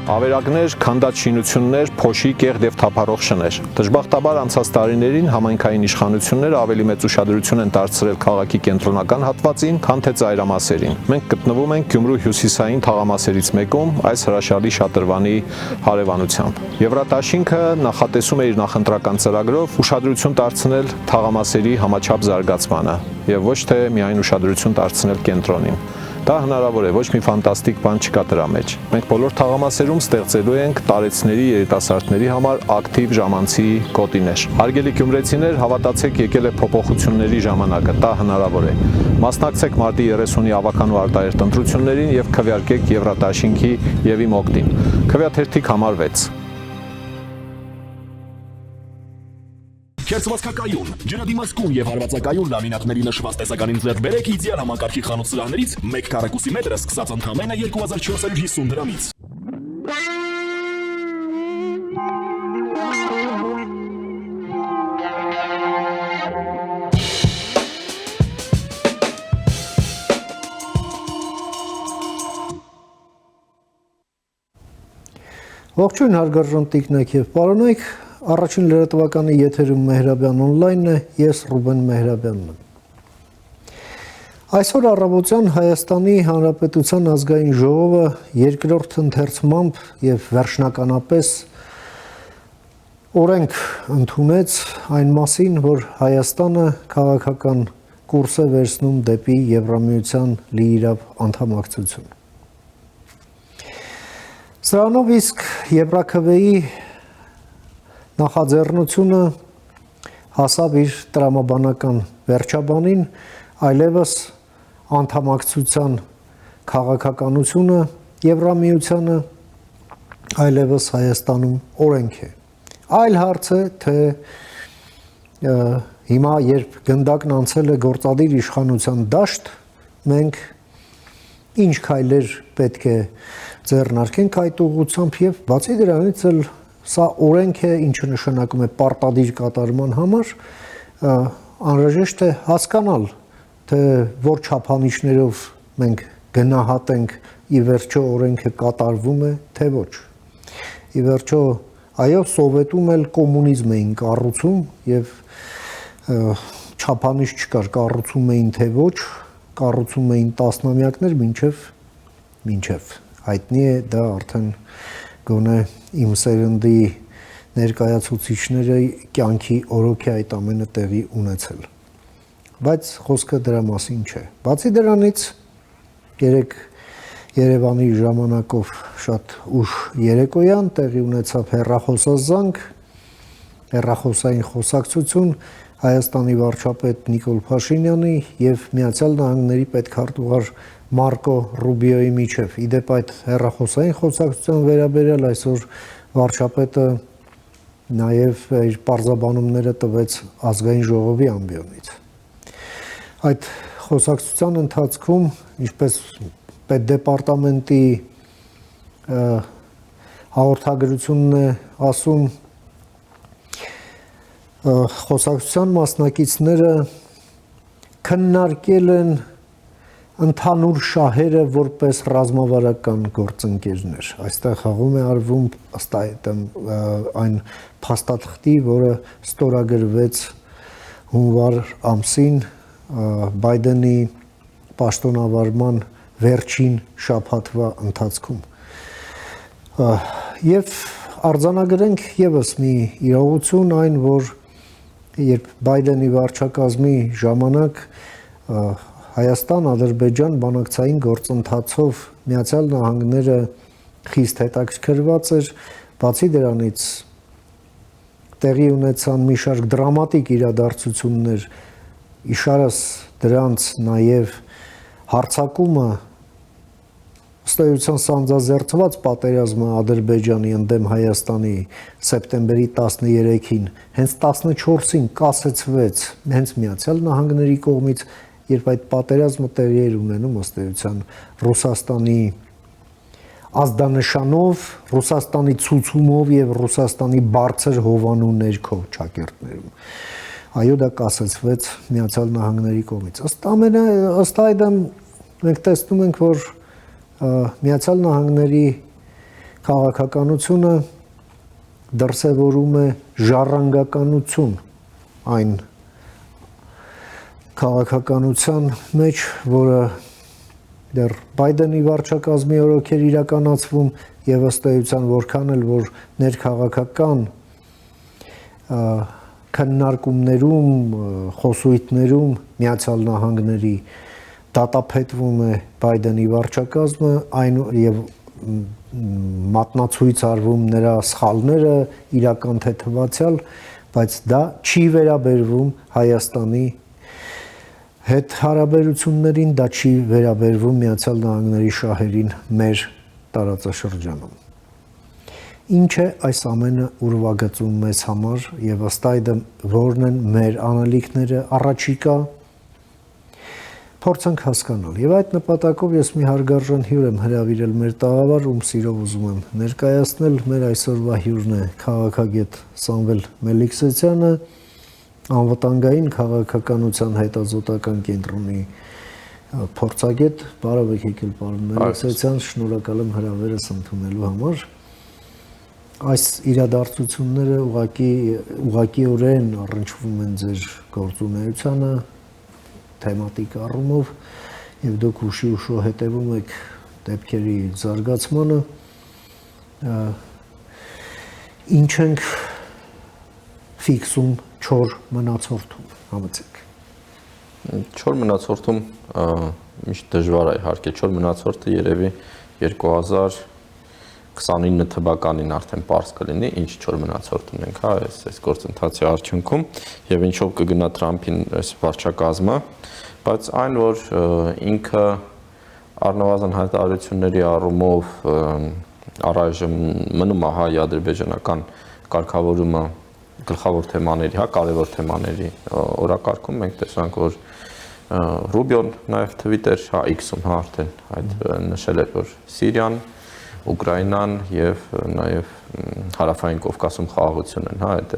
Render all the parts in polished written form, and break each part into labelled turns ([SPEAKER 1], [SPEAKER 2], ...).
[SPEAKER 1] Ավերակներ, քանդած շինություններ, փոշի, կեղտ եւ թափառող շներ։ Դժբախտաբար անցած տարիներին համայնքային իշխանությունները ավելի մեծ ուշադրություն են դարձրել քաղաքի կենտրոնական հատվածին, քան թե ծայրամասերին։ Մենք գտնվում ենք Գյումրու հյուսիսային թաղամասերից մեկում այս հրաշալի շատրվանի հարևանությամբ։ Եվրատաշինքը նախատեսում է իր նախընտրական ծրագրով ուշադրություն դարձնել թաղամասերի համաչափ զարգացմանը եւ ոչ թե միայն ուշադրություն դարձնել կենտրոնին։ Դա հնարավոր է, ոչ մի ֆանտաստիկ բան չկա դրա մեջ։ Մենք բոլոր թաղամասերում ստեղծելու ենք տարեցների երիտասարդների համար ակտիվ ժամանցի գոտիներ։ Հարգելի գյումրեցիներ, հավատացեք, եկել է փոփոխությունների ժամանակը, դա հնարավոր է։ Մասնակցեք մարտի 30-ի ավական ու արտահերթ ընտրություններին եւ քվեարկեք Եվրատաշինքի եւ իմ օգտին։ Քվեաթերթիկ համար 6։
[SPEAKER 2] Քերծվածքակայուն, ջրադիմացկուն եւ հարվածակայուն լամինատների նշված տեսականին ձեռք բերեք իդեալ համակարգի խանութ սրահներից 1 քառակուսի մետրը սկսած ընդամենը 2450 դրամից։
[SPEAKER 3] Ողջույն հարգարժան տիկնակ եւ պարոնայք, առաջին լրատվականի եթերում Մեհրաբյան օնլայնն է, ես Ռուբեն Մեհրաբյանն եմ։ Այսօր առավոտյան Հայաստանի Հանրապետության ազգային ժողովը երկրորդ ընթերցմամբ եւ վերջնականապես օրենք ընդունեց այն մասին, որ Հայաստանը քաղաքական կուրս է վերցնում դեպի Եվրամիության լիիրավ անդամակցություն։ Սրանով իսկ Եվրաքվեի նախաձեռնությունը հասավ իր տրամաբանական վերջաբանին, այլևս անդամակցության քաղաքականությունը Եվրամիությանը այլևս Հայաստանում օրենք է։ Այլ հարց է, թե հիմա երբ գնդակն անցել է գործադիր իշխանության դաշտ, մենք ինչ քայլեր պետք է ձեռնարկենք այդ ուղղությամբ եւ բացի դրանից էլ սա օրենք է, ինչը նշանակում է պարտադիր կատարման համար, անհրաժեշտ է հասկանալ, թե որ չափանիշներով մենք գնահատենք ի վերջո օրենքը կատարվում է, թե ոչ։ Ի վերջո, այո, սովետում էլ կոմունիզմ էին կառուցում եւ չափանիշ չկար, կառուցում էին թե ոչ, կառուցում էին տասնամյակներ մինչև հայտնի է դա արդեն գոնե իմ սերնդի ներկայացուցիչները կյանքի օրոք է այդ ամենը տեղի ունեցել։ Բայց խոսքը դրա մասին չէ։ Բացի դրանից երեք Երևանի ժամանակով շատ ուշ երեկոյան տեղի ունեցավ հեռախոսազանգ, հեռախոսային խոսակցություն Հայաստանի վարչապետ Նիկոլ Փաշինյանի եւ Միացյալ Նահանգների պետքարտուղար Մարկո Ռուբիոյի միջև։ Իդեպ այդ հեռախոսային խոսակցության վերաբերյալ այսօր վարչապետը նաև իր պարզաբանումները տվեց ազգային ժողովի ամբիոնից։ Այդ խոսակցության ընթացքում, ինչպես պետդեպարտամենտի հաղորդագրությունն է ասում, խոսակցության մասնակիցները քննարկել են ընդհանուր շահերը որպես ռազմավարական գործընկերներ։ Այստեղ հաղում է արվում ըստ այն փաստաթղթի, որը ստորագրվեց հունվար ամսին Բայդենի պաշտոնավարման վերջին շաբաթվա ընթացքում։ Եվ արձանագրենք եւս մի իրողություն այն, որ երբ Բայդենի վարչակազմի ժամանակ Հայաստան, Ադրբեջան բանակցային գործընթացով Միացյալ Նահանգները խիստ հետաքրքրված էր, բացի դրանից տեղի ունեցան մի շարք դրամատիկ իրադարձություններ, իշարս դրանց նաև հարձակումը ըստ էության սանձազերծված պատերազմը Ադրբեջանի ընդդեմ Հայաստանի սեպտեմբերի 13-ին, հենց 14-ին կասեցվեց հենց Միացյալ Նահանգների կողմից, երբ այդ պատերազմը տեղի էր ունենում ըստ էության Ռուսաստանի ազդանշանով, Ռուսաստանի ցուցումով եւ Ռուսաստանի բարձր հովանու ներքո ճակերտներում։ Այո, դա կասեցվեց Միացյալ Նահանգների կողմից։ Ըստ այդմ մենք տեսնում ենք, որ Միացյալ Նահանգների քաղաքականությունը դրսևորում է ժառանգականություն այն քաղաքականության մեջ, որը դեռ Բայդենի վարչակազմի օրոք էր իրականացվում եւ ըստ էության որքան էլ որ ներքաղաքական քննարկումներում, խոսույթներում Միացյալ Նահանգների դատապետվում է Բայդենի վարչակազմը, այն եւ մատնացույց արվում նրա սխալները իրական թե թվացial, բայց դա չի վերաբերվում Հայաստանի հետ հարաբերություններին, դա չի վերաբերվում Միացյալ Նահանգների շահերին մեր տարածաշրջանում։ Ինչ է այս ամենը ուրվագծում մեզ համար եւ ըստ այդմ որն են մեր անելիքները առաջիկա փորձենք հասկանալ։ Եվ այդ նպատակով ես մի հարգարժան հյուր եմ հրավիրել մեր տաղավար, ում սիրով ուզում եմ ներկայացնել, մեր այսօրվա հյուրն է քաղաքագետ Սամվել Մելիքսեթյանը, անվտանգային քաղաքականության հետազոտական կենտրոնի փորձագետ։ Բարև եք եկել, պարոն Մելիքսեթյան, շնորհակալ եմ հրավերս ընդունելու համար։ Այս իրադարձությունները ուղղակիորեն առնչվում են ձեր գործունեությանը, թեմատիկ առումով եւ դուք ուշի հետևում եք դեպքերի զարգացմանը, ինչ ենք ֆիքսում չոր մնացորդում, համեցեք։
[SPEAKER 4] Չոր մնացորդում միշտ դժվար է իհարկե, չոր մնացորդը երևի 2029 թվականին արդեն պարզ կլինի, ինչ չոր մնացորդ ունենք, հա, այս գործընթացի արդյունքում եւ ինչով կգնա Թրամփին այս վարչակազմը, բայց այն որ ինքը առնվազն հայտարարությունների առումով առայժմ մնում է հայ-ադրբեջանական կարգավորումը գլխավոր թեմաների, հա, կարևոր թեմաների օրակարգում մենք տեսանք որ Ռուբիոն նաեւ Twitter, հա, X-ում հա արդեն այդ նշել էր որ Սիրիան, Ուկրաինան եւ նաեւ հարավային Կովկասում խաղաղություն են, հա, այդ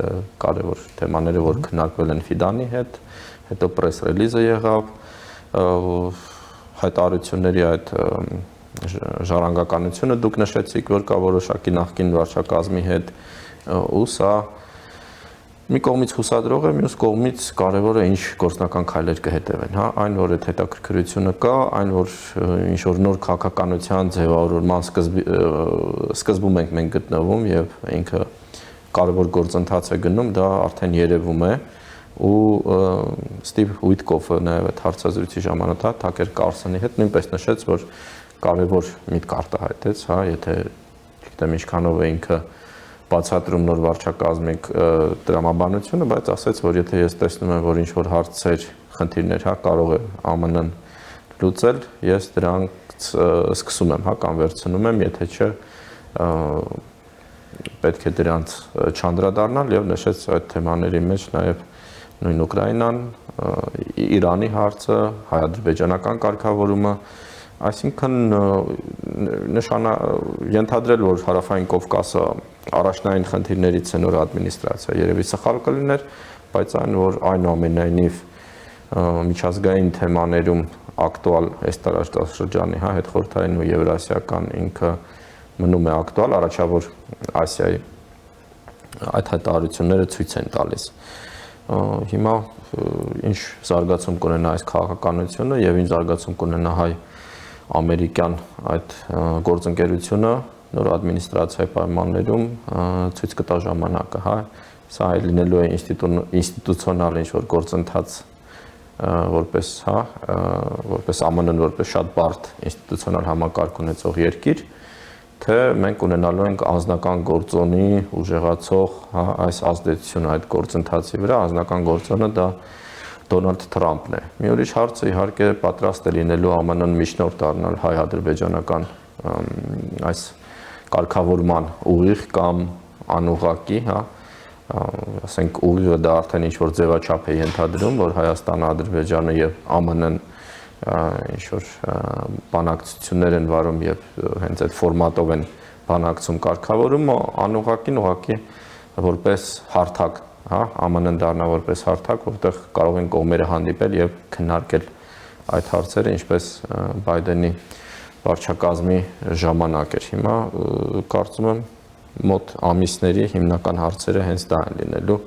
[SPEAKER 4] կարևոր թեմաները, որ քննարկվել են Ֆիդանի հետ, հետո պրես ռելիզը եղավ, հայտարարությունների այդ ժառանգականությունը դուք նշեցիք, որ կա որոշակի նախկին վարչակազմի հետ, ու սա մի կողմից հուսադրող է, մյուս կողմից կարևոր է ինչ գործնական քայլեր կհետևեն, հա, այն որ այդ հետաքրքրությունը կա, այն որ ինչ որ նոր քաղաքականության ձևավորման սկզբում ենք մենք գտնվում եւ ինքը կարևոր գործընթաց է գնում, դա արդեն երևում է ու Ստիվ Ուիտկոֆը նաեւ այդ հարցազրույցի ժամանակ Թակեր Կարսոնի հետ նույնպես նշեց, որ կարևոր միտք արտահայտեց, հա, եթե գիտեմ ինչքանով է ինքը բացատրում նոր վարչակազմի տրամաբանությունը, բայց ասաց, որ եթե ես տեսնում եմ, որ ինչ որ հարցեր, խնդիրներ, հա, կարող է ԱՄՆ-ն լուծել, ես դրանք սկսում եմ, հա, կամ վերցնում եմ, եթե չէ պետք է դրանց չանդրադառնալ եւ նշեց այդ թեմաների մեջ նաեւ նույն Ուկրաինան, Իրանի հարցը, հայ-ադրբեջանական կարգավորումը, այսինքն ենթադրել, որ հարավային Կովկասը առաջնային խնդիրներից է նոր ադմինիստրացիա, երևի սխալ կլիներ, բայց այն, որ այնուամենայնիվ միջազգային թեմաներում ակտուալ այս տարածաշրջանի, հա, հետխորհրդային ու եվրասիական ինքը մնում է ակտուալ, առաջավոր Ասիայի այդ հայտարարությունները ցույց են տալիս։ Հիմա ինչ զարգացում կունենա այս քաղաքականությունը եւ ինչ զարգացում կունենա հայ-ամերիկյան այդ գործընկերությունը նոր ադմինիստրացիայի պայմաններում ցույց կտա ժամանակը, հա, սա լինելու է ինստիտուցիոնալ ինչ-որ գործընթաց որպես, հա, որպես ԱՄՆ-ն որպես շատ բարդ ինստիտուցիոնալ համակարգ ունեցող երկիր, թե մենք ունենալու ենք անձնական գործոնի ուժեղացող, հա, այս ազդեցությունը այդ գործընթացի վրա, անձնական գործոնը դա Դոնալդ Թրամփն է։ Մի ուրիշ հարցը իհարկե պատրաստ է լինելու ԱՄՆ-ն միջնորդ դառնալ հայ-ադրբեջանական այս կարգավորման ուղիղ կամ անուղղակի, հա, ասենք ուղիղը դա արդեն ինչ որ ձևաչափ է ենթադրում, որ Հայաստանը, Ադրբեջանը եւ ԱՄՆ-ն ինչ որ բանակցություններ են վարում եւ հենց այդ ֆորմատով են բանակցում կարգավորումը, անուղղակին ուղղակի որպես հարթակ, հա, ԱՄՆ-ն դառնա որպես հարթակ, որտեղ կարող են կողմերը հանդիպել եւ քննարկել այդ հարցերը, ինչպես Բայդենի վարչակազմի ժամանակ էր։ Հիմա կարծում եմ մոտ ամիսների հիմնական հարցերը հենց դա են լինելու,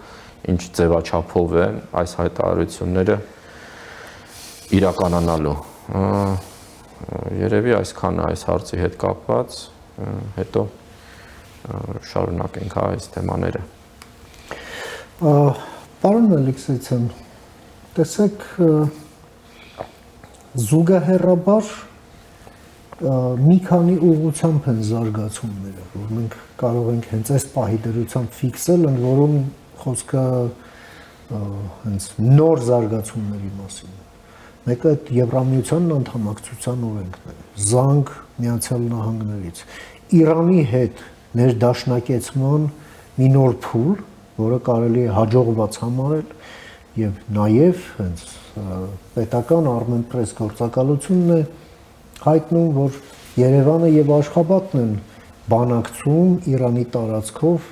[SPEAKER 4] ինչ ձևաչափով է այս հայտարարությունները իրականանալու։ Երևի այսքանը այս հարցի հետ կապված, հետո շարունակենք այս թեմաները։
[SPEAKER 3] Պարոն Ալեքսեյցյան, տեսեք, զուգահեռաբար մի քանի ուղղությամբ են զարգացումները, որ մենք կարող ենք հենց այս պահի դրությամբ ֆիքսել, ընդ որում խոսքը հենց նոր զարգացումների մասին է։ Մեկը այդ Եվրամիության անդամակցության օրենքն է, զանգ Միացյալ Նահանգներից, Իրանի հետ ներդաշնակեցման մի նոր փուլ, որը կարելի է հաջողված համարել, եւ նաեւ հենց պետական Armenpress գործակալությունն է հայտնում, որ Երևանը եւ Աշխաբադն են բանակցում Իրանի տարածքով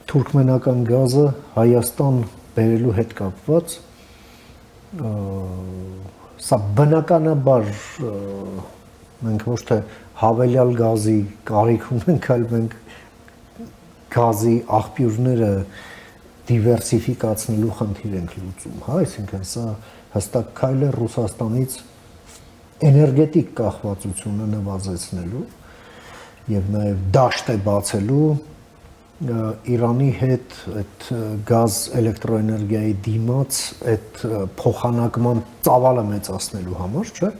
[SPEAKER 3] թուրքմենական գազը Հայաստան բերելու հետ կապված։ Սա բնականաբար մենք ոչ թե հավելյալ գազի կարիք ունենք, այլ մենք գազի աղբյուրները դիվերսիֆիկացնելու խնդիր ենք լուծում, հա, այսինքն սա հստակ քայլ է Ռուսաստանից էներգետիկ կախվածությունը նվազեցնելու եւ նաեւ դաշտ է բացելու Իրանի հետ այդ գազ էլեկտրոէներգիայի դիմաց այդ փոխանակման ծավալը մեծացնելու համար, չէ՞։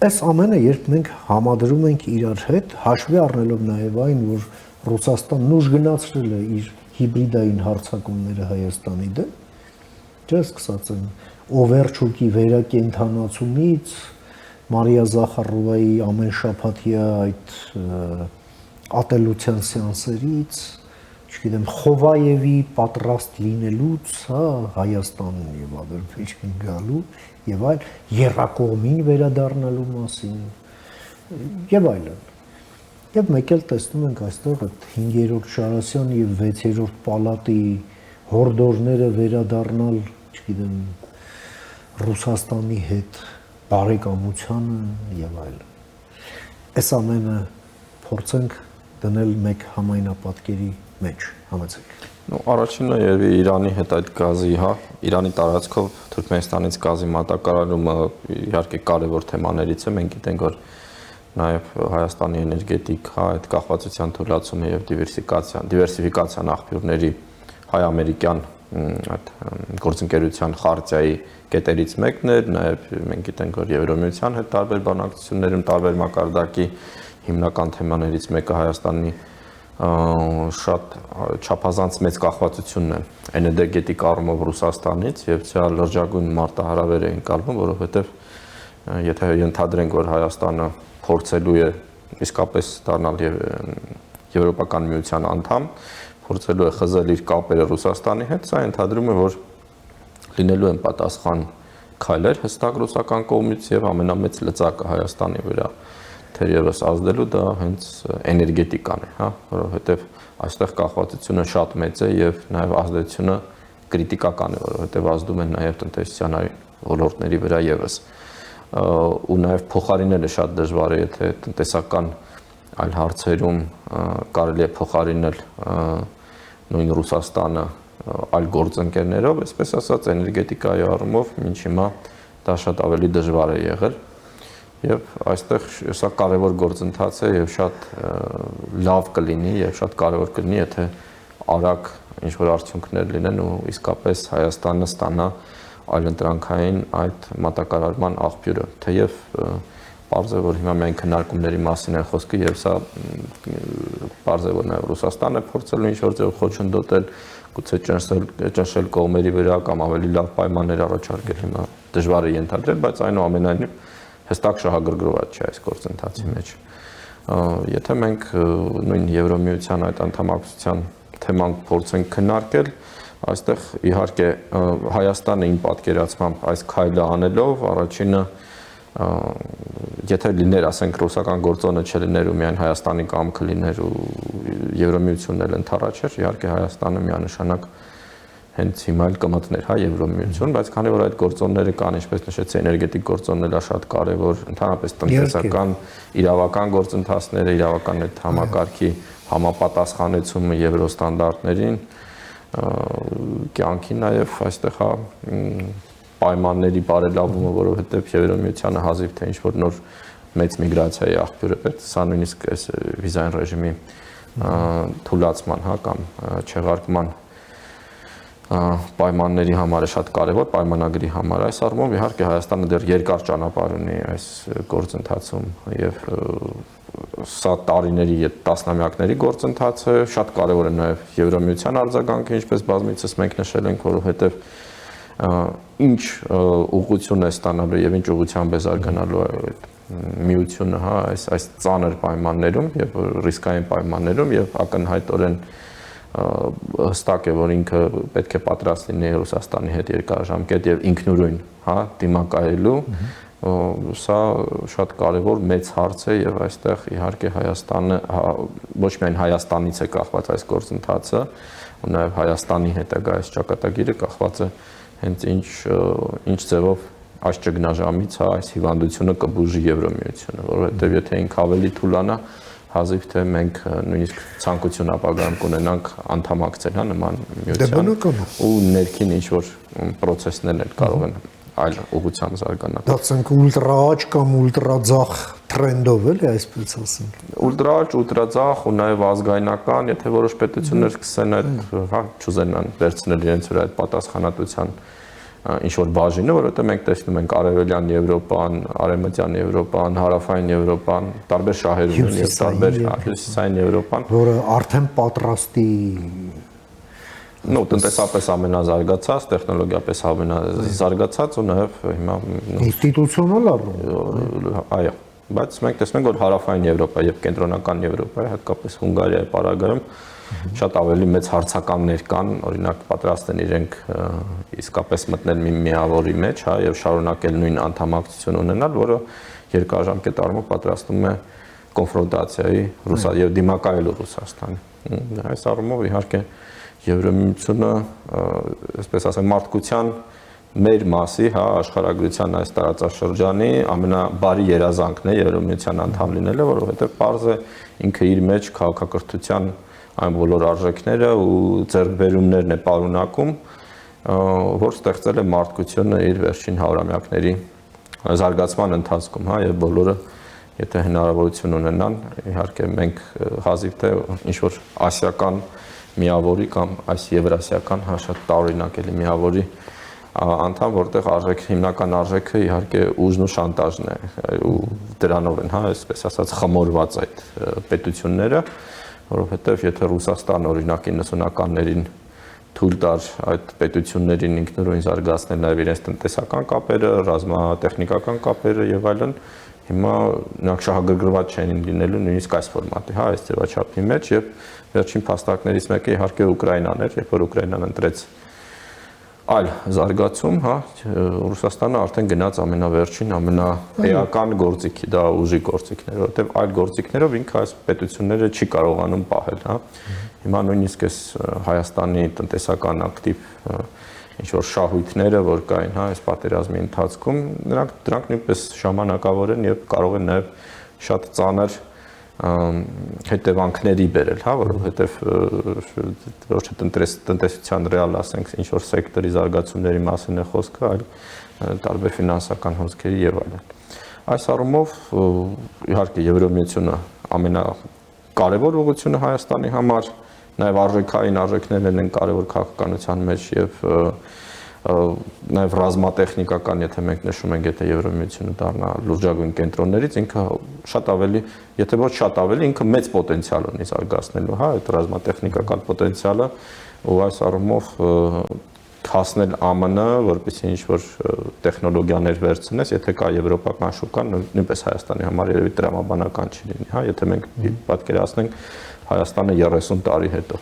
[SPEAKER 3] Այս ամենը երբ մենք համադրում ենք իրար հետ, հաշվի առնելով նաեւ այն, որ Ռուսաստանն ուժ գնացրել է իր հիբրիդային հարձակումները Հայաստանի դեմ, չէ՞, սկսած են Օվերչուկի վերակենդանացումից, Մարիա Զախարովայի ամեն շաբաթյա այդ ատելության սեանսերից, չգիտեմ, Խովայևի պատրաստ լինելուց, հա, Հայաստանին եւ Ադրբեջան գալու եւ այլ, երրակողմին վերադառնալու մասին եւ այլն։ Եվ մեկ էլ տեսնում ենք այստեղ այդ 5-րդ Շարասյան եւ 6-րդ պալատի հորդորները վերադառնալ, չգիտեմ, Ռուսաստանի հետ բարեկամությանը եւ այլն։ Այս ամենը փորձենք դնել մեկ համայնապատկերի մեջ, համեցեք։
[SPEAKER 4] Ну, առաջինը երևի Իրանի հետ այդ գազի, հա, Իրանի տարածքով Թուրքմենստանից գազի մատակարարումը իհարկե կարևոր թեմաներից է, մենք գիտենք, որ նաև Հայաստանի էներգետիկ, հա, այդ կախվածության թույլատումը եւ դիվերսիֆիկացիան աղբյուրների հայ-ամերիկյան այդ գործընկերության խարտիայի կետերից մեկն էր, նաև մենք գիտենք, որ Եվրամիության հետ տարբեր բանակցություններում տարբեր մակարդակի հիմնական թեմաներից մեկը Հայաստանի շատ չափազանց մեծ կախվածությունն է էներգետիկ առումով Ռուսաստանից եւ սա լրջագույն մարտահրավեր է ընկալվում, որովհետեւ եթե ենթադրենք, որ Հայաստանը փորձելու է իսկապես դառնալ Եվրոպական միության անդամ, փորձելու է խզել իր կապերը Ռուսաստանի հետ, սա ենթադրում է, որ լինելու են պատասխան քայլեր հստակ ռուսական կողմից եւ ամենամեծ լծակը Հայաստանի վրա թերևս ազդելու դա հենց էներգետիկան է, հա, որովհետեւ այստեղ կախվածությունը շատ մեծ է եւ նաեւ ազդեցությունը կրիտիկական է, որովհետեւ ազդում են նաեւ տնտեսության ոլորտների վրա եւս ու նաեւ փոխարինելը շատ դժվար է, եթե տնտեսական այլ հարցերում կարելի է փոխարինել նույն Ռուսաստանը այլ գործընկերներով, այսպես ասած էներգետիկայի առումով մինչ հիմա դա շատ ավելի դժվար է եղել եւ այստեղ սա կարևոր գործընթաց է եւ շատ լավ կլինի եւ շատ կարևոր կլինի, եթե արագ ինչ որ արդյունքներ լինեն ու իսկապես Հայաստանը ստանա այլընտրանքային այդ մատակարարման աղբյուրը, թեև պարզ է, որ հիմա միայն քննարկումների մասին է խոսքը եւ սա պարզ է, որ նաեւ Ռուսաստանը փորձելու ինչ որ ձեւ խոչընդոտել, գուցե ճնշել կողմերի վրա կամ ավելի լավ պայմաններ առաջարկել, հիմա դժվար է ենթադրել, բայց այնուամենայնիվ հստակ շահագրգռված չէ այս գործընթացի մեջ։ Եթե մենք նույն Եվրամիության այդ անդամակցության թեման փորձենք քննարկել, այստեղ իհարկե Հայաստանը իմ պատկերացմամբ այս քայլը անելով առաջինը եթե լիներ, ասենք ռուսական գործոնը չլիներ ու միայն Հայաստանի կամքը լիներ ու Եվրամիությունն էլ ընդառաջեր, իհարկե Հայաստանը միանշանակ հենց հիմա էլ կմտներ, հա, Եվրոմիություն, բայց քանի որ այդ գործոնները կան, ինչպես նշեցի, էներգետիկ գործոնները շատ կարևոր, ընդհանրապես տնտեսական, իրավական գործընթացները, իրավական այդ համակարգի համապատասխանեցումը եվրոստանդարտներին, կյանքի նաև այստեղ հա պայմանների բարելավումը, որովհետև Եվրոմիությանը հազիվ թե ինչ որ նոր մեծ միգրացիայի աղբյուր է պետք, սա նույնիսկ այս վիզային ռեժիմի թուլացման, հա, կամ չեղարկման պայմանների համար է շատ կարևոր, պայմանագրի համար։ Այս առումով իհարկե Հայաստանը դեռ երկար ճանապարհ ունի այս գործընթացում եւ սա տարիների, տասնամյակների գործընթաց է, շատ կարևոր է նաեւ Եվրոմիության արձագանքը, ինչպես բազմիցս մենք նշել ենք, որովհետեւ ինչ ուղղություն է ստանալու եւ ինչ ուղղությամբ է զարգանալու այդ միությունը, հա, այս ծանր պայմաններում եւ ռիսկային պայմաններում եւ ակնհայտորեն հստակ է, որ ինքը պետք է պատրաստ լինի Ռուսաստանի հետ երկարաժամկետ եւ ինքնուրույն, հա, դիմակայելու, սա շատ կարևոր մեծ հարց է եւ այստեղ իհարկե Հայաստանը ոչ միայն Հայաստանից է կախված այս գործընթացը, ու նաեւ Հայաստանի հետագա այս ճակատագիրը կախված է հենց ինչ ձևով այս ճգնաժամից այս հիվանդությունը կբուժի Եվրոմիությունը, որովհետև եթե ինքը ավելի թուլանա, հազիվ թե մենք նույնիսկ ցանկություն ապագայում կունենանք անդամակցել, հա, նման միության, ու ներքին ինչ որ process-ներ էլ կարող են այլ ուղղությամբ զարգանալ։
[SPEAKER 3] Դասենք ուլտրա աճ կամ ուլտրա ձախ տրենդով էլի այսպես ասենք։
[SPEAKER 4] Ուլտրա աճ, ուլտրա ձախ ու նաև ազգայնական, եթե որոշ պետություններ սկսեն այդ, հա, չուզենան վերցնել իրենց վրա այդ պատասխանատվության ինչ որ բաժինը, որովհետև մենք տեսնում ենք Արևելյան Եվրոպան, Արևմտյան Եվրոպան, Հարավային Եվրոպան, տարբեր շահերում են եւ տարբեր Հյուսիսային Եվրոպան,
[SPEAKER 3] որը արդեն պատրաստի
[SPEAKER 4] տնտեսապես ամենազարգացած, տեխնոլոգիապես ամենազարգացած ու նաև հիմա
[SPEAKER 3] ինստիտուցիոնալ առումով,
[SPEAKER 4] այո, բայց մենք տեսնում ենք, որ Հարավային Եվրոպա եւ Կենտրոնական Եվրոպայի, հատկապես Հունգարիայի պարագայում շատ ավելի մեծ հարցականներ կան, օրինակ պատրաստ են իրենք իսկապես մտնել մի միավորի մեջ, հա, եւ շարունակել նույն անդամակցություն ունենալ, որը երկարաժամկետ առումով պատրաստում է կոնֆրոնտացիայի եւ դիմակայելու Ռուսաստանին։ Այս առումով իհարկե Եվրոմիությունը, այսպես ասեմ, մարդկության մեր մասի, հա, աշխարհագրության այս տարածաշրջանի ամենաբարի երազանքն է Եվրոմիության անդամ լինելը, որովհետեւ պարզ է ինքը իր մեջ քաղաքակրթության այն բոլոր արժեքները ու ձեռքբերումներն է պարունակում, որ ստեղծել է մարդկությունը իր վերջին հարյուրամյակների զարգացման ընթացքում, հա, եւ բոլորը եթե հնարավորություն ունենան, իհարկե մենք հազիվ թե ինչ որ ասիական միավորի կամ այս եվրասիական, հա, շատ տարօրինակ էլի միավորի անդամ, որտեղ հիմնական արժեքը իհարկե ուժն ու շանտաժն է, ու դրանով են, հա, այսպես ասած խմորված այդ պետությունները, որովհետև եթե Ռուսաստանը օրինակ 90-ականներին թույլ տար այդ պետություններին ինքնուրույն զարգացնել նաև իրենց տնտեսական կապերը, ռազմատեխնիկական կապերը եւ այլն, հիմա նրանք շահագրգռված չեն լինելու նույնիսկ այս ֆորմատի, հա, այս ձևաչափի մեջ եւ վերջին փաստարկներից մեկը իհարկե Ուկրաինան էր, երբ որ Ուկրաինան ընտրեց այլ զարգացում, հա, Ռուսաստանը արդեն գնաց ամենավերջին, ամենաեական գործիքի, դա ուժի գործիքներ, որովհետև այլ գործիքներով ինքը այս պետությունները չի կարողանում պահել, հա։ Հիմա նույնիսկ այս Հայաստանի տնտեսական ակտիվ ինչ որ շահույթները, որ կային, հա, այս պատերազմի ընթացքում, դրանք նույնպես ժամանակավոր են եւ կարող են նաեւ շատ ծանր հետևանքների բերել, հա, որովհետև ոչ թե տնտեսության ռեալ, ասենք, ինչ որ սեկտորի զարգացումների մասին է խոսքը, այլ տարբեր ֆինանսական հոսքերի եւ այլն։ Այս առումով իհարկե Եվրոմիությունը ամենակարևոր ուղղությունը Հայաստանի համար, նաեւ արժեքային արժեքներն են կարևոր քաղաքականության մեջ եւ նաև ռազմատեխնիկական, եթե մենք նշում ենք, եթե Եվրոմիությունը դառնա լրջագույն կենտրոններից, ինքը շատ ավելի, եթե ոչ շատ ավելի, ինքը մեծ պոտենցիալ ունի զարգացնելու, հա, այդ ռազմատեխնիկական պոտենցիալը, ու այս առումով հասնել ԱՄՆ, որպեսզի ինչ-որ տեխնոլոգիաներ վերցնես, եթե կա եվրոպական շուկան, նույնպես Հայաստանի համար երևի տրամաբանական չի լինի, հա, եթե մենք պատկերացնենք Հայաստանը 30 տարի հետո։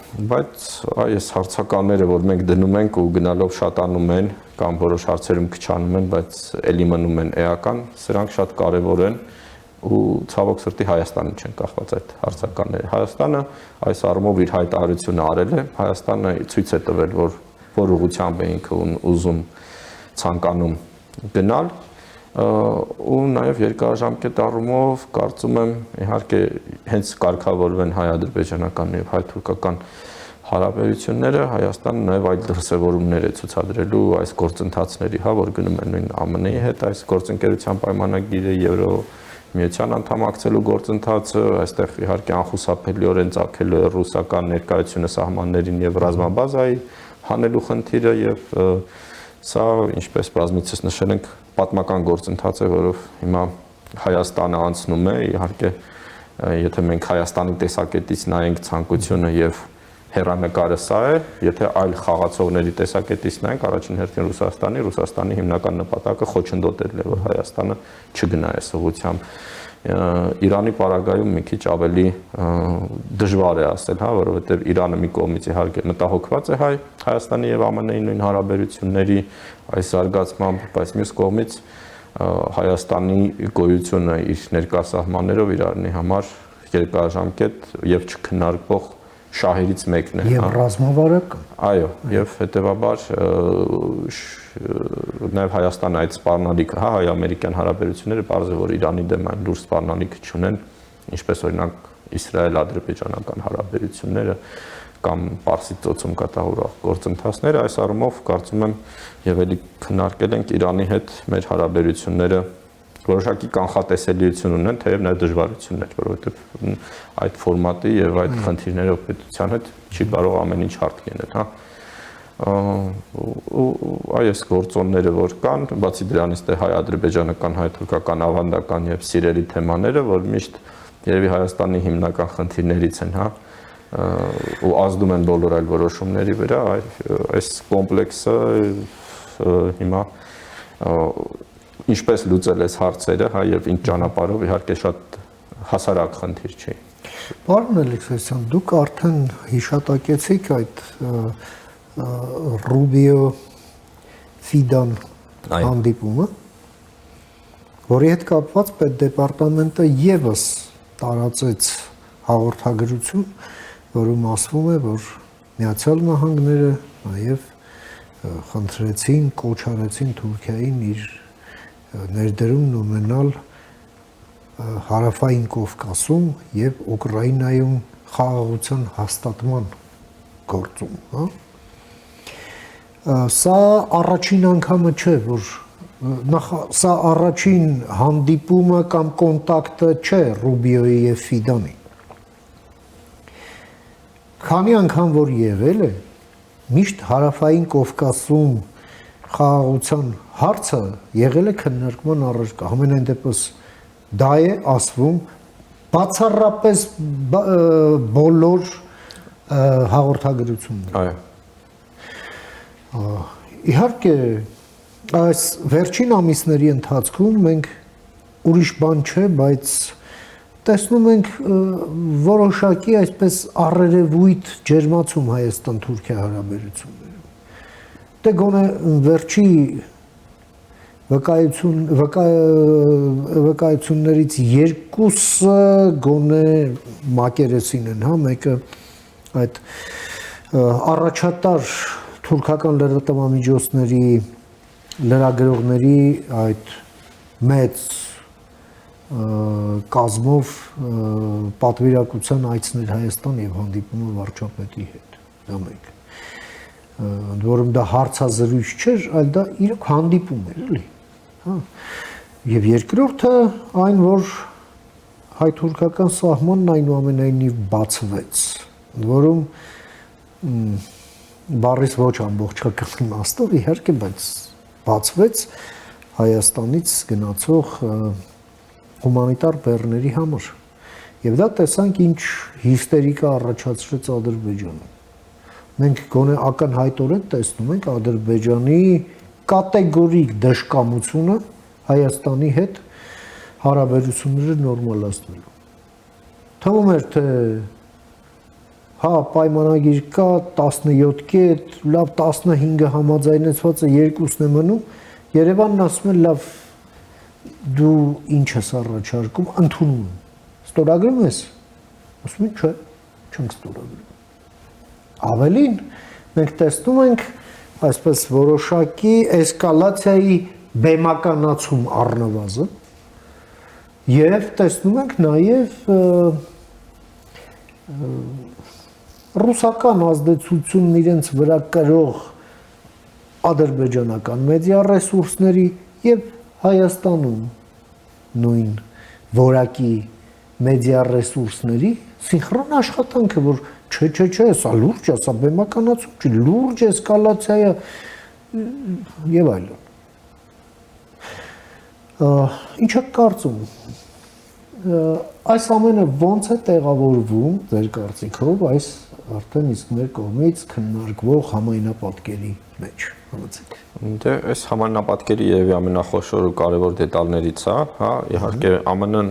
[SPEAKER 4] Բայց այս հարցականները, որ մենք դնում ենք ու գնալով շատանում են կամ որոշ հարցերում քչանում են, բայց էլի մնում են էական, սրանք շատ կարևոր են ու ցավոք սրտի Հայաստանին չեն կախված այդ հարցականները։ Հայաստանը այս առումով իր հայտարարությունը արել է, Հայաստանը ցույց է տվել, որ ուղղությամբ է ինքը ուզում ցանկանում գնալ, ու նաև երկարաժամկետ առումով կարծում եմ իհարկե հենց կարգավորվեն հայ-ադրբեջանական եւ հայ-թուրքական հարաբերությունները, Հայաստանը նաև այլ դրսևորումներ է ցուցադրելու այս գործընթացների, որ գնում են նույն ԱՄՆ-ի հետ այս գործընկերության պայմանագիրը, Եվրոմիության անդամակցելու գործընթացը, այստեղ իհարկե անխուսափելիորեն ծագելու է ռուսական ներկայությունը սահմաններին եւ ռազմաբազայի հանելու խնդիրը եւ սա, ինչպես բազմիցս նշել ենք, պատմական գործընթաց է, որով հիմա Հայաստանը անցնում է, իհարկե եթե մենք Հայաստանի տեսակետից նայենք ցանկությունը եւ հեռանկարը սա է, եթե այլ խաղացողների տեսակետից նայենք, առաջին հերթին Ռուսաստանի հիմնական նպատակը խոչընդոտելն է, որ Հայաստանը չգնա այս ուղղությամբ։ Իրանի պարագայում մի քիչ ավելի դժվար է ասել, որովհետև Իրանը մի կողմից իհարկե մտահոգված է Հայաստանի եւ ԱՄՆ-ի նույն հարաբերությունների այս զարգացմամբ, բայց մյուս կողմից Հայաստանի գոյությունը իր ներկա սահմաններով Իրանի համար երկարաժամկետ եւ չքննարկվող շահերից մեկն է,
[SPEAKER 3] եւ ռազմավարական։
[SPEAKER 4] Այո, եւ հետեւաբար նաեւ Հայաստանը այդ սպառնալիքը, հայ-ամերիկյան հարաբերությունները բարձր որ Իրանի դեմ այն լուրջ սպառնալիք չունեն, ինչպես օրինակ իսրայել-ադրբեջանական հարաբերությունները կամ Պարսից ծոցում կատարվող գործընթացները, այս առումով կարծում եմ եւ ելի քննարկել ենք Իրանի հետ մեր հարաբերությունները որոշակի կանխատեսելիություն ունեն, թեև նաև դժվարություններ, որովհետև այդ ֆորմատի եւ այդ խնդիրներով պետության հետ չի կարող ամեն ինչ հարթ գնել, այս գործոնները որ կան, բացի դրանից դե հայ-ադրբեջանական, հայ-թուրքական ավանդական եւ սիրելի թեմաները, որ միշտ երևի Հայաստանի հիմնական խնդիրներից են, ու ազդում են բոլոր այլ որոշումների վրա, այս կոմպլեքսը հիմա ինչպես լուծել այս հարցերը, եւ ինչ ճանապարհով իհարկե շատ հասարակ խնդիր չի։
[SPEAKER 3] Պարոն Ալեքսանյան, դուք արդեն հիշատակեցիք այդ Ռուբիո Ֆիդան հանդիպումը, որի հետ կապված պետդեպարտամենտը եւս տարածեց հաղորդագրություն, որում ասվում է, որ Միացյալ Նահանգները նաեւ խնդրեցին, կոչ արեցին Թուրքիային իր ներդրումն ունենալ հարավային Կովկասում եւ Ուկրաինայում խաղաղության հաստատման գործում, Սա առաջին անգամը չէ, որ սա առաջին հանդիպումը կամ կոնտակտը չէ Ռուբիոյի եւ Ֆիդանի։ Քանի անգամ որ եղել է, միշտ հարավային Կովկասում խաղաղության հարցը եղել է քննարկման առարկա, համենայն դեպս դա է ասվում բացառապես բոլոր հաղորդագրությունները։ Իհարկե այս վերջին ամիսների ընթացքում մենք ուրիշ բան չէ, բայց տեսնում ենք որոշակի այսպես առերևույթ ջերմացում Հայաստան-Թուրքիա հարաբերություններում։ Դե գոնե վերջի վկայություններից երկուսը գոնե մակերեսին են, մեկը այդ առաջատար թուրքական լրատվամիջոցների լրագրողների այդ մեծ կազմով պատվիրակության այցներ Հայաստան եւ հանդիպումը վարչապետի հետ, դա մեկ։ Ընդ որում դա հարցազրույց չէր, այլ դա իրոք հանդիպում էր, էլի։ Եվ երկրորդը այն, որ հայ-թուրքական սահմանն այնուամենայնիվ բացվեց, ընդ որում բառից ոչ ամբողջական իմաստով իհարկե, բայց բացվեց Հայաստանից գնացող հումանիտար բեռների համար։ Եվ դա տեսանք ինչ հիստերիկա առաջացրեց Ադրբեջանում։ Մենք գոնե ակնհայտորեն տեսնում ենք Ադրբեջանի կատեգորիկ դժկամությունը Հայաստանի հետ հարաբերությունները նորմալացնելու։ Թվում էր, թե պայմանագիր կա 17 կետ, լավ 15-ը համաձայնեցվածը երկուսն է մնում, Երևանն ասում է լավ դու ինչ ես առաջարկում, ընդունում են։ Ստորագրում ես։ Ասում են, չէ, չենք ստորագրում։ Ավելին, մենք տեսնում ենք այսպես որոշակի էսկալացիայի բեմականացում առնվազն եւ տեսնում ենք նաեւ ռուսական ազդեցությունն իրենց վրա կրող ադրբեջանական մեդիա ռեսուրսների եւ Հայաստանում նույն որակի մեդիա ռեսուրսների սինխրոն աշխատանքը, որ չէ, սա լուրջ է, սա բեմականացում չի, լուրջ էսկալացիա եւ այլն։ Ինչ եք կարծում։ Այս ամենը ո՞նց է տեղավորվում ձեր կարծիքով այս արդեն իսկ մեր կողմից քննարկվող համայնապատկերի մեջ։ Համեցեք։
[SPEAKER 4] Դե այս համայնապատկերի եւ ամենախոշոր ու կարևոր դետալներից է, հա, իհարկե ԱՄՆ-ն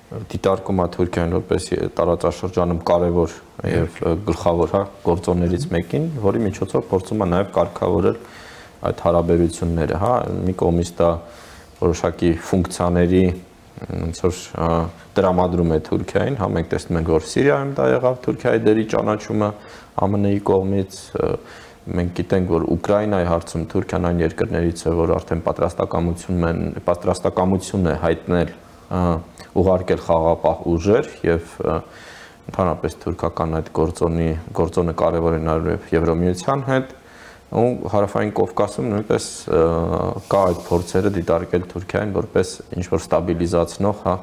[SPEAKER 4] դիտարկում է Թուրքիան որպես տարածաշրջանում կարևոր եւ գլխավոր, հա, գործոններից մեկին, որի միջոցով փորձում է նաեւ կարգավորել այդ հարաբերությունները, հա, մի կողմից դա որոշակի ֆունկցիաների ոնց որ տրամադրում է Թուրքիային, հա, մենք տեսնում ենք, որ Սիրիայում դա եղավ Թուրքիայի դերի ճանաչումը ԱՄՆ-ի կողմից, մենք գիտենք, որ Ուկրաինայի հարցում Թուրքիան այն երկրներից է, որ արդեն պատրաստակամություն է հայտնել ուղարկել խաղաղապահ ուժեր եւ ընդհանրապես թուրքական այդ գործոնը կարևոր է նաեւ Եվրոմիության հետ ու հարավային Կովկասում նույնպես կա այդ փորձերը դիտարկել Թուրքիային որպես ինչ-որ ստաբիլիզացնող, հա,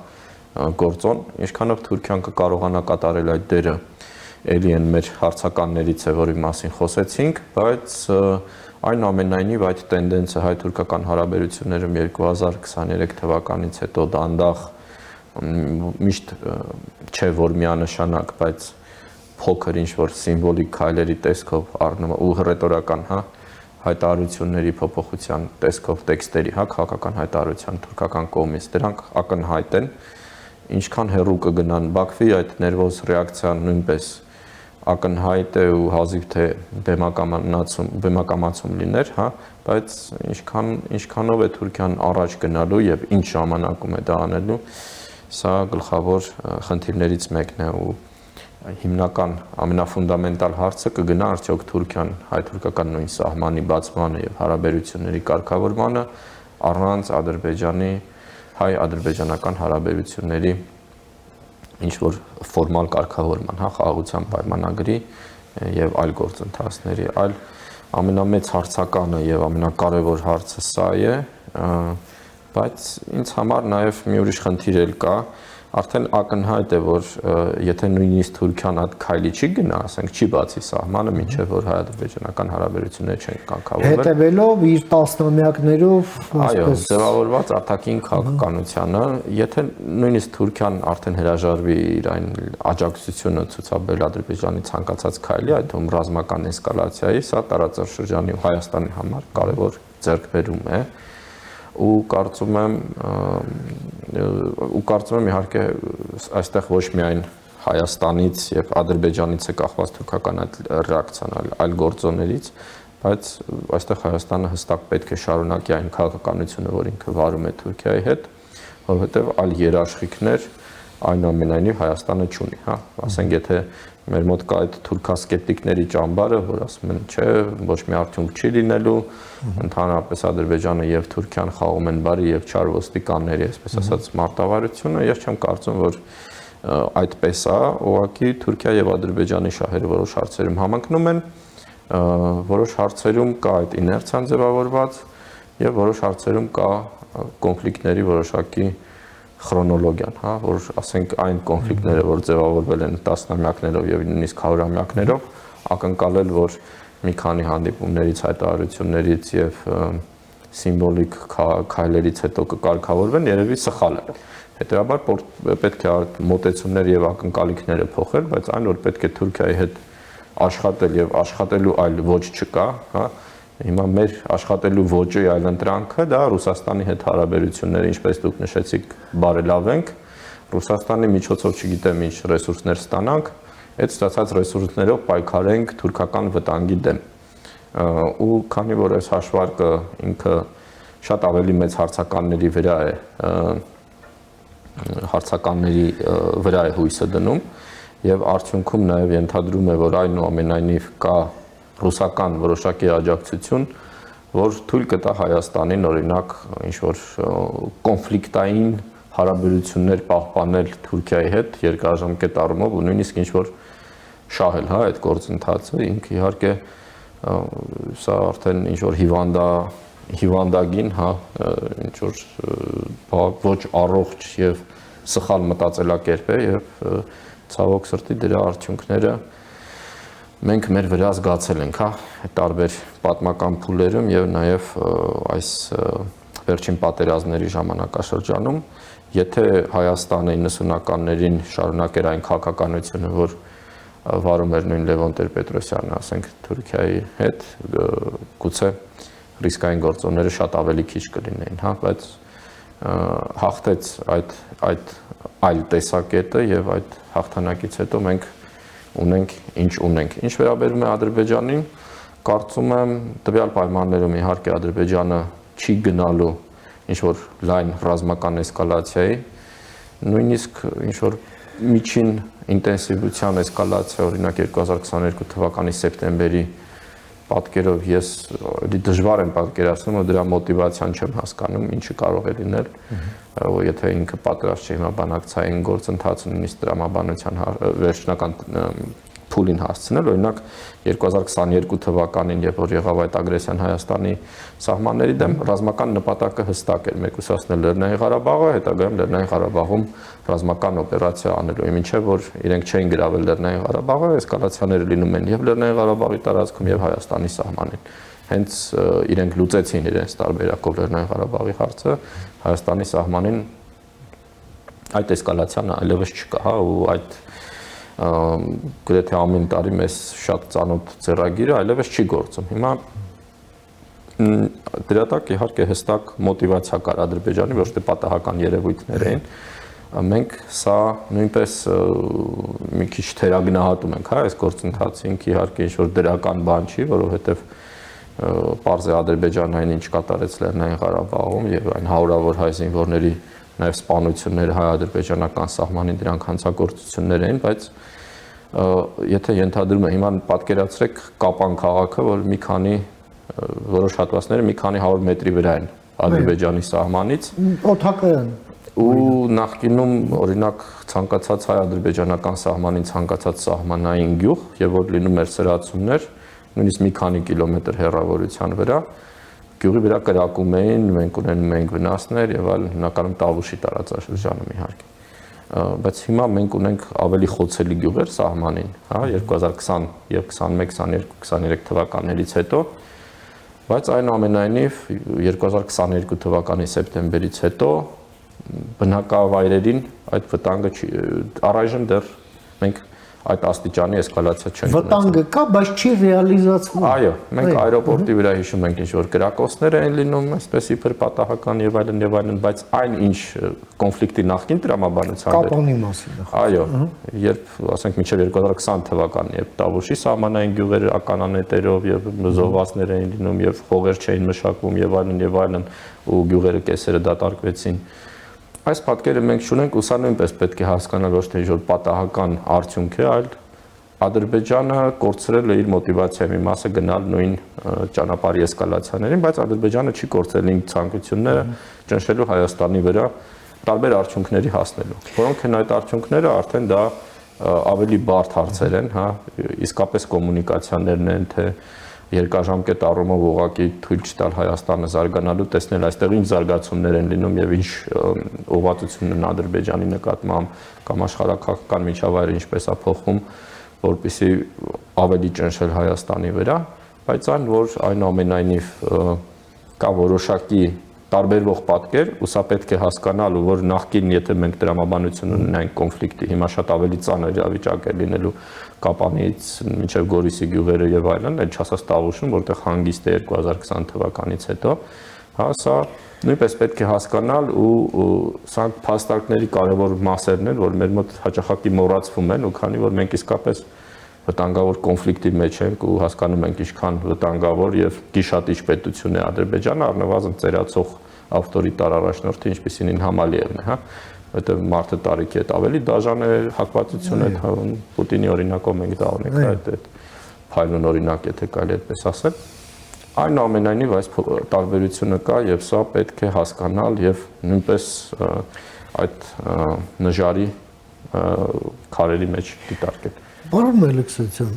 [SPEAKER 4] գործոն, ինչքանով Թուրքիան կկարողանա կատարել այդ դերը, էլի են մեր հարցականներից է, որի մասին խոսեցինք, բայց այնուամենայնիվ այդ տենդենսը հայ-թուրքական հարաբերություններում 2023 թվականից հետո դանդաղ միշտ չէ որ միանշանակ, բայց փոքր ինչ-որ սիմվոլիկ քայլերի տեսքով առնում ու ռետորական, հա, հայտարարությունների փոփոխության տեսքով տեքստերի, հա, քաղաքական հայտարարության թուրքական կողմից, դրանք ակնհայտ են, ինչքան հեռու կգնան Բաքվի այդ ներվոզ ռեակցիան նույնպես ակնհայտ է ու հազիվ թե բեմակամացում լիներ, հա, բայց ինչքանով է Թուրքիան առաջ գնալու եւ ինչ ժամանակում է դա անելու, սա գլխավոր խնդիրներից մեկն է ու հիմնական ամենաֆունդամենտալ հարցը կգնա արդյոք Թուրքիան հայ-թուրքական նույն սահմանի բացմանը եւ հարաբերությունների կարգավորմանը առանց Ադրբեջանի հայ-ադրբեջանական հարաբերությունների ինչ որ ֆորմալ կարգավորման, հա, խաղաղության պայմանագրի եւ այլ գործընթացների, այլ ամենամեծ հարցականը եւ ամենակարևոր հարցը սա է, բայց ինձ համար նաեւ մի ուրիշ խնդիր էլ կա, արդեն ակնհայտ է, որ եթե նույնիսկ Թուրքիան այդ քայլի չի գնա, ասենք չի բացի սահմանը, մինչև որ հայ-ադրբեջանական հարաբերությունները չեն կարգավորվել։
[SPEAKER 3] Հետևելով իր տասնամյակներով,
[SPEAKER 4] այո, ձևավորված արտաքին քաղաքականությանը, եթե նույնիսկ Թուրքիան արդեն հրաժարվի իր այն աջակցությունը ցուցաբերել Ադրբեջանի ցանկացած քայլի, այդ թվում ռազմական էսկալացիայի, սա տարածաշրջանի ու Հայաստանի համար կարևոր ձեռքբերում է։ Ու կարծում եմ իհարկե այստեղ ոչ միայն Հայաստանից եւ Ադրբեջանից է կախված թուրքական այդ ռեակցիան, այլ գործոններից, բայց այստեղ Հայաստանը հստակ պետք է շարունակի այն քաղաքականությունը, որ ինքը վարում է Թուրքիայի հետ, որովհետեւ այլ երաշխիքներ այնուամենայնիվ Հայաստանը չունի, հա, ասենք եթե մեր մոտ կա այդ թուրքասկեպտիկների ճամբարը, որ ասում են, չէ, ոչ մի արդյունք չի լինելու, ընդհանրապես Ադրբեջանը եւ Թուրքիան խաղում են բարի եւ չար ոստիկանների, այսպես ասած, մարտավարությունը, ես չեմ կարծում, որ այդպես է, ուղղակի Թուրքիա եւ Ադրբեջանի շահերը որոշ հարցերում համընկնում են, որոշ հարցերում կա այդ իներցիան ձևավորված եւ որոշ հարցերում կա կոնֆլիկտների որոշակի քրոնոլոգիան, հա, որ ասենք այն կոնֆլիկտները, որ ձևավորվել են տասնամյակներով եւ նույնիսկ հարյուրամյակներով, ակնկալել, որ մի քանի հանդիպումներից, հայտարարություններից եւ սիմվոլիկ քայլերից հետո կկարգավորվեն, երևի սխալ է։ Հետեւաբար պետք է մոտեցումներ եւ ակնկալիքները փոխել, բայց այն որ պետք է Թուրքիայի հետ աշխատել եւ աշխատելու այլ ոչ չկա, հա, հիմա մեր աշխատելու ոճի այլընտրանքը դա Ռուսաստանի հետ հարաբերությունները, ինչպես դուք նշեցիք, բարելավենք, Ռուսաստանի միջոցով չգիտեմ ինչ ռեսուրսներ ստանանք, այդ ստացած ռեսուրսներով պայքարենք թուրքական վտանգի դեմ։ Ու քանի որ այս հաշվարկը ինքը շատ ավելի մեծ հարցականների վրա է հույսը դնում եւ արդյունքում նաեւ ենթադրում է, որ այնուամենայնիվ կա ռուսական որոշակի աջակցություն, որ թույլ կտա Հայաստանին օրինակ ինչ որ կոնֆլիկտային հարաբերություններ պահպանել Թուրքիայի հետ երկարաժամկետ առումով ու նույնիսկ ինչ որ շահել, հա, այդ գործընթացը ինքը իհարկե սա արդեն ինչ որ հիվանդագին, հա, ինչ որ ոչ առողջ եւ սխալ մտածելակերպ է եւ ցավոք սրտի դրա արդյունքները մենք մեր վրա զգացել ենք, հա, տարբեր պատմական փուլերում եւ նաեւ այս վերջին պատերազմների ժամանակաշրջանում, եթե Հայաստանը 90-ականներին շարունակեր այն քաղաքականությունը, որ վարում էր նույն Լևոն Տեր-Պետրոսյանը, ասենք Թուրքիայի հետ, գուցե ռիսկային գործոնները շատ ավելի քիչ կլինեին, հա, բայց հաղթեց այդ այլ տեսակետը եւ այդ հաղթանակից հետո մենք ունենք ինչ ունենք։ Ինչ վերաբերում է Ադրբեջանին, կարծում եմ տվյալ պայմաններում իհարկե Ադրբեջանը չի գնալու ինչ որ լայն ռազմական էսկալացիայի, նույնիսկ ինչ որ միջին ինտենսիվության էսկալացիա, օրինակ 2022 թվականի սեպտեմբերի պատկերով ես դժվար եմ պատկերացնում, որ դրա մոտիվացիան չեմ հասկանում, ինչը կարող է լինել, եթե ինքը պատրաստ չէ հիմա բանակցային գործընթացը նույնիսկ տրամաբանության վերջնական փուլին հասցնել, օրինակ 2022 թվականին, երբ որ եղավ այդ ագրեսիան Հայաստանի սահմանների դեմ, ռազմական նպատակը հստակ էր՝ մեկուսացնել Լեռնային Ղարաբաղը, հետագայում Լեռնային Ղարաբաղում ռազմական օպերացիա անելու, մինչև որ իրենք չէին գրավել Լեռնային Ղարաբաղը, էսկալացիաները լինում են եւ Լեռնային Ղարաբաղի տարածքում եւ Հայաստանի սահմանին։ Հենց իրենք լուծեցին իրենց տարբերակով Լեռնային Ղարաբաղի հարցը, Հայաստանի սահմանին այդ էսկալացիան այլևս չկա, հա, ու այդ գրեթե ամեն տարի մեզ շատ ծանոթ ձեռագիրը այլևս չի գործում։ Հիմա դրա տակ իհարկե հստակ մոտիվացիա կար Ադրբեջանի, ոչ թե պատահական երևույթներ էին։ Մենք սա նույնպես մի քիչ թերագնահատում ենք, հա, այս գործընթացը ինքը իհարկե ինչ որ դրական բան չի, որովհետև պարզ է Ադրբեջանը այն ինչ կատարեց Լեռնային Ղարաբաղում եւ այն հարյուրավոր հայ զինվորների նաև սպանությունները հայ-ադրբեջանական սահմանին դրանք հանցագործություններ էին, բայց եթե ենթադրում եմ, հիմա պատկերացրեք Կապան քաղաքը, որ մի քանի որոշ հատվածները մի քանի 100 մետրի վրա են Ադրբեջանի սահմանից,
[SPEAKER 3] օդակայան
[SPEAKER 4] ու նախկինում օրինակ ցանկացած հայ-ադրբեջանական սահմանին ցանկացած սահմանային գյուղ, եւ որ լինում էր սրացումներ, նույնիսկ մի քանի կիլոմետր հեռավորության վրա գյուղի վրա կրակում էին, մենք ունենում էինք վնասներ եւ այլն, հիմնականում Տավուշի տարածաշրջանում իհարկե։ Բայց հիմա մենք ունենք ավելի խոցելի գյուղեր սահմանին, հա, 2020 եւ 21, 22, 23 թվականներից հետո, բայց այնուամենայնիվ 2022 թվականի սեպտեմբերից հետո բնակավայրերին այդ վտանգը առայժմ դեռ մենք այդ աստիճանի էսկալացիա չենք ունեցել։ Վտանգը
[SPEAKER 3] կա, բայց չի ռեալիզացվում։
[SPEAKER 4] Այո, մենք այրոպորտի վրա հիշում ենք ինչ որ կրակոցներ են լինում, այսպես իբր պատահական եւ այլն, բայց այն ինչ կոնֆլիկտի նախկին տրամաբանության
[SPEAKER 3] Կապանի մասին է։
[SPEAKER 4] Այո, երբ ասենք մինչև 2020 թվականն, երբ Տավուշի սահմանային գյուղերը ականանետերով եւ զոհվածներ էին լինում եւ հողեր չէին մշակվում եւ այլն, ու գյուղերը կեսերը դատարկվեցին։ Այս պատկերը մենք ունենք, ու սա նույնպես պետք է հասկանալ ոչ թե ինչ-որ պատահական արդյունք է, այլ Ադրբեջանը կորցրել է իր մոտիվացիայի մի մասը գնալ նույն ճանապարհի էսկալացիաներին, բայց Ադրբեջանը չի կորցրել իր ցանկությունները ճնշելու Հայաստանի վրա տարբեր արդյունքների հասնելու, որոնք են այդ արդյունքները արդեն դա ավելի բարդ հարցեր են, հա, իսկապես կոմունիկացիաներն են, թե երկարաժամկետ առումով ուղղակի թույլ չտալ Հայաստանը զարգանալու, տեսնել այստեղ ինչ զարգացումներ են լինում եւ ինչ ուղղվածությունն են Ադրբեջանի նկատմամբ կամ աշխարհակաղակական միջավայրը ինչպես է փոխվում, որպեսզի ավելի ճնշել Հայաստանի վրա, բայց այն որ այնուամենայնիվ կա որոշակի տարբերվող պատկեր, ու սա պետք է հասկանալու, որ նախկին եթե մենք տրամաբանություն ունենայինք կոնֆլիկտի, հիմա շատ ավելի ծանր իրավիճակ է լինելու Կապանից մինչև Գորիսի գյուղերը եւ այլն, այդ չասած Տավուշում, որտեղ հանգիստ է 2020 թվականից հետո, հա, սա նույնպես պետք է հասկանալ ու սա փաստարկների կարևոր մասերն են, որ մեր մոտ հաճախակի մոռացվում են, ու քանի որ մենք իսկապես վտանգավոր կոնֆլիկտի մեջ ենք ու հասկանում ենք ինչքան վտանգավոր եւ գիշատիչ պետություն է Ադրբեջանը, առնվազն ծերացող ավտորիտար առաջնորդի, ինչպիսին Համալիևն է, հա, որտեղ մարդը տարիքի հետ ավելի դաժան է, հակվածություն է, Պուտինի օրինակով մենք դա ունենք, այդ փայլուն օրինակ, եթե կարելի այդպես ասել։ Այնուամենայնիվ այս տարբերությունը կա եւ սա պետք է հասկանալ եւ նույնպես այդ նժարի քարերի մեջ դիտարկել։
[SPEAKER 3] Պարոն Մելիքսյան,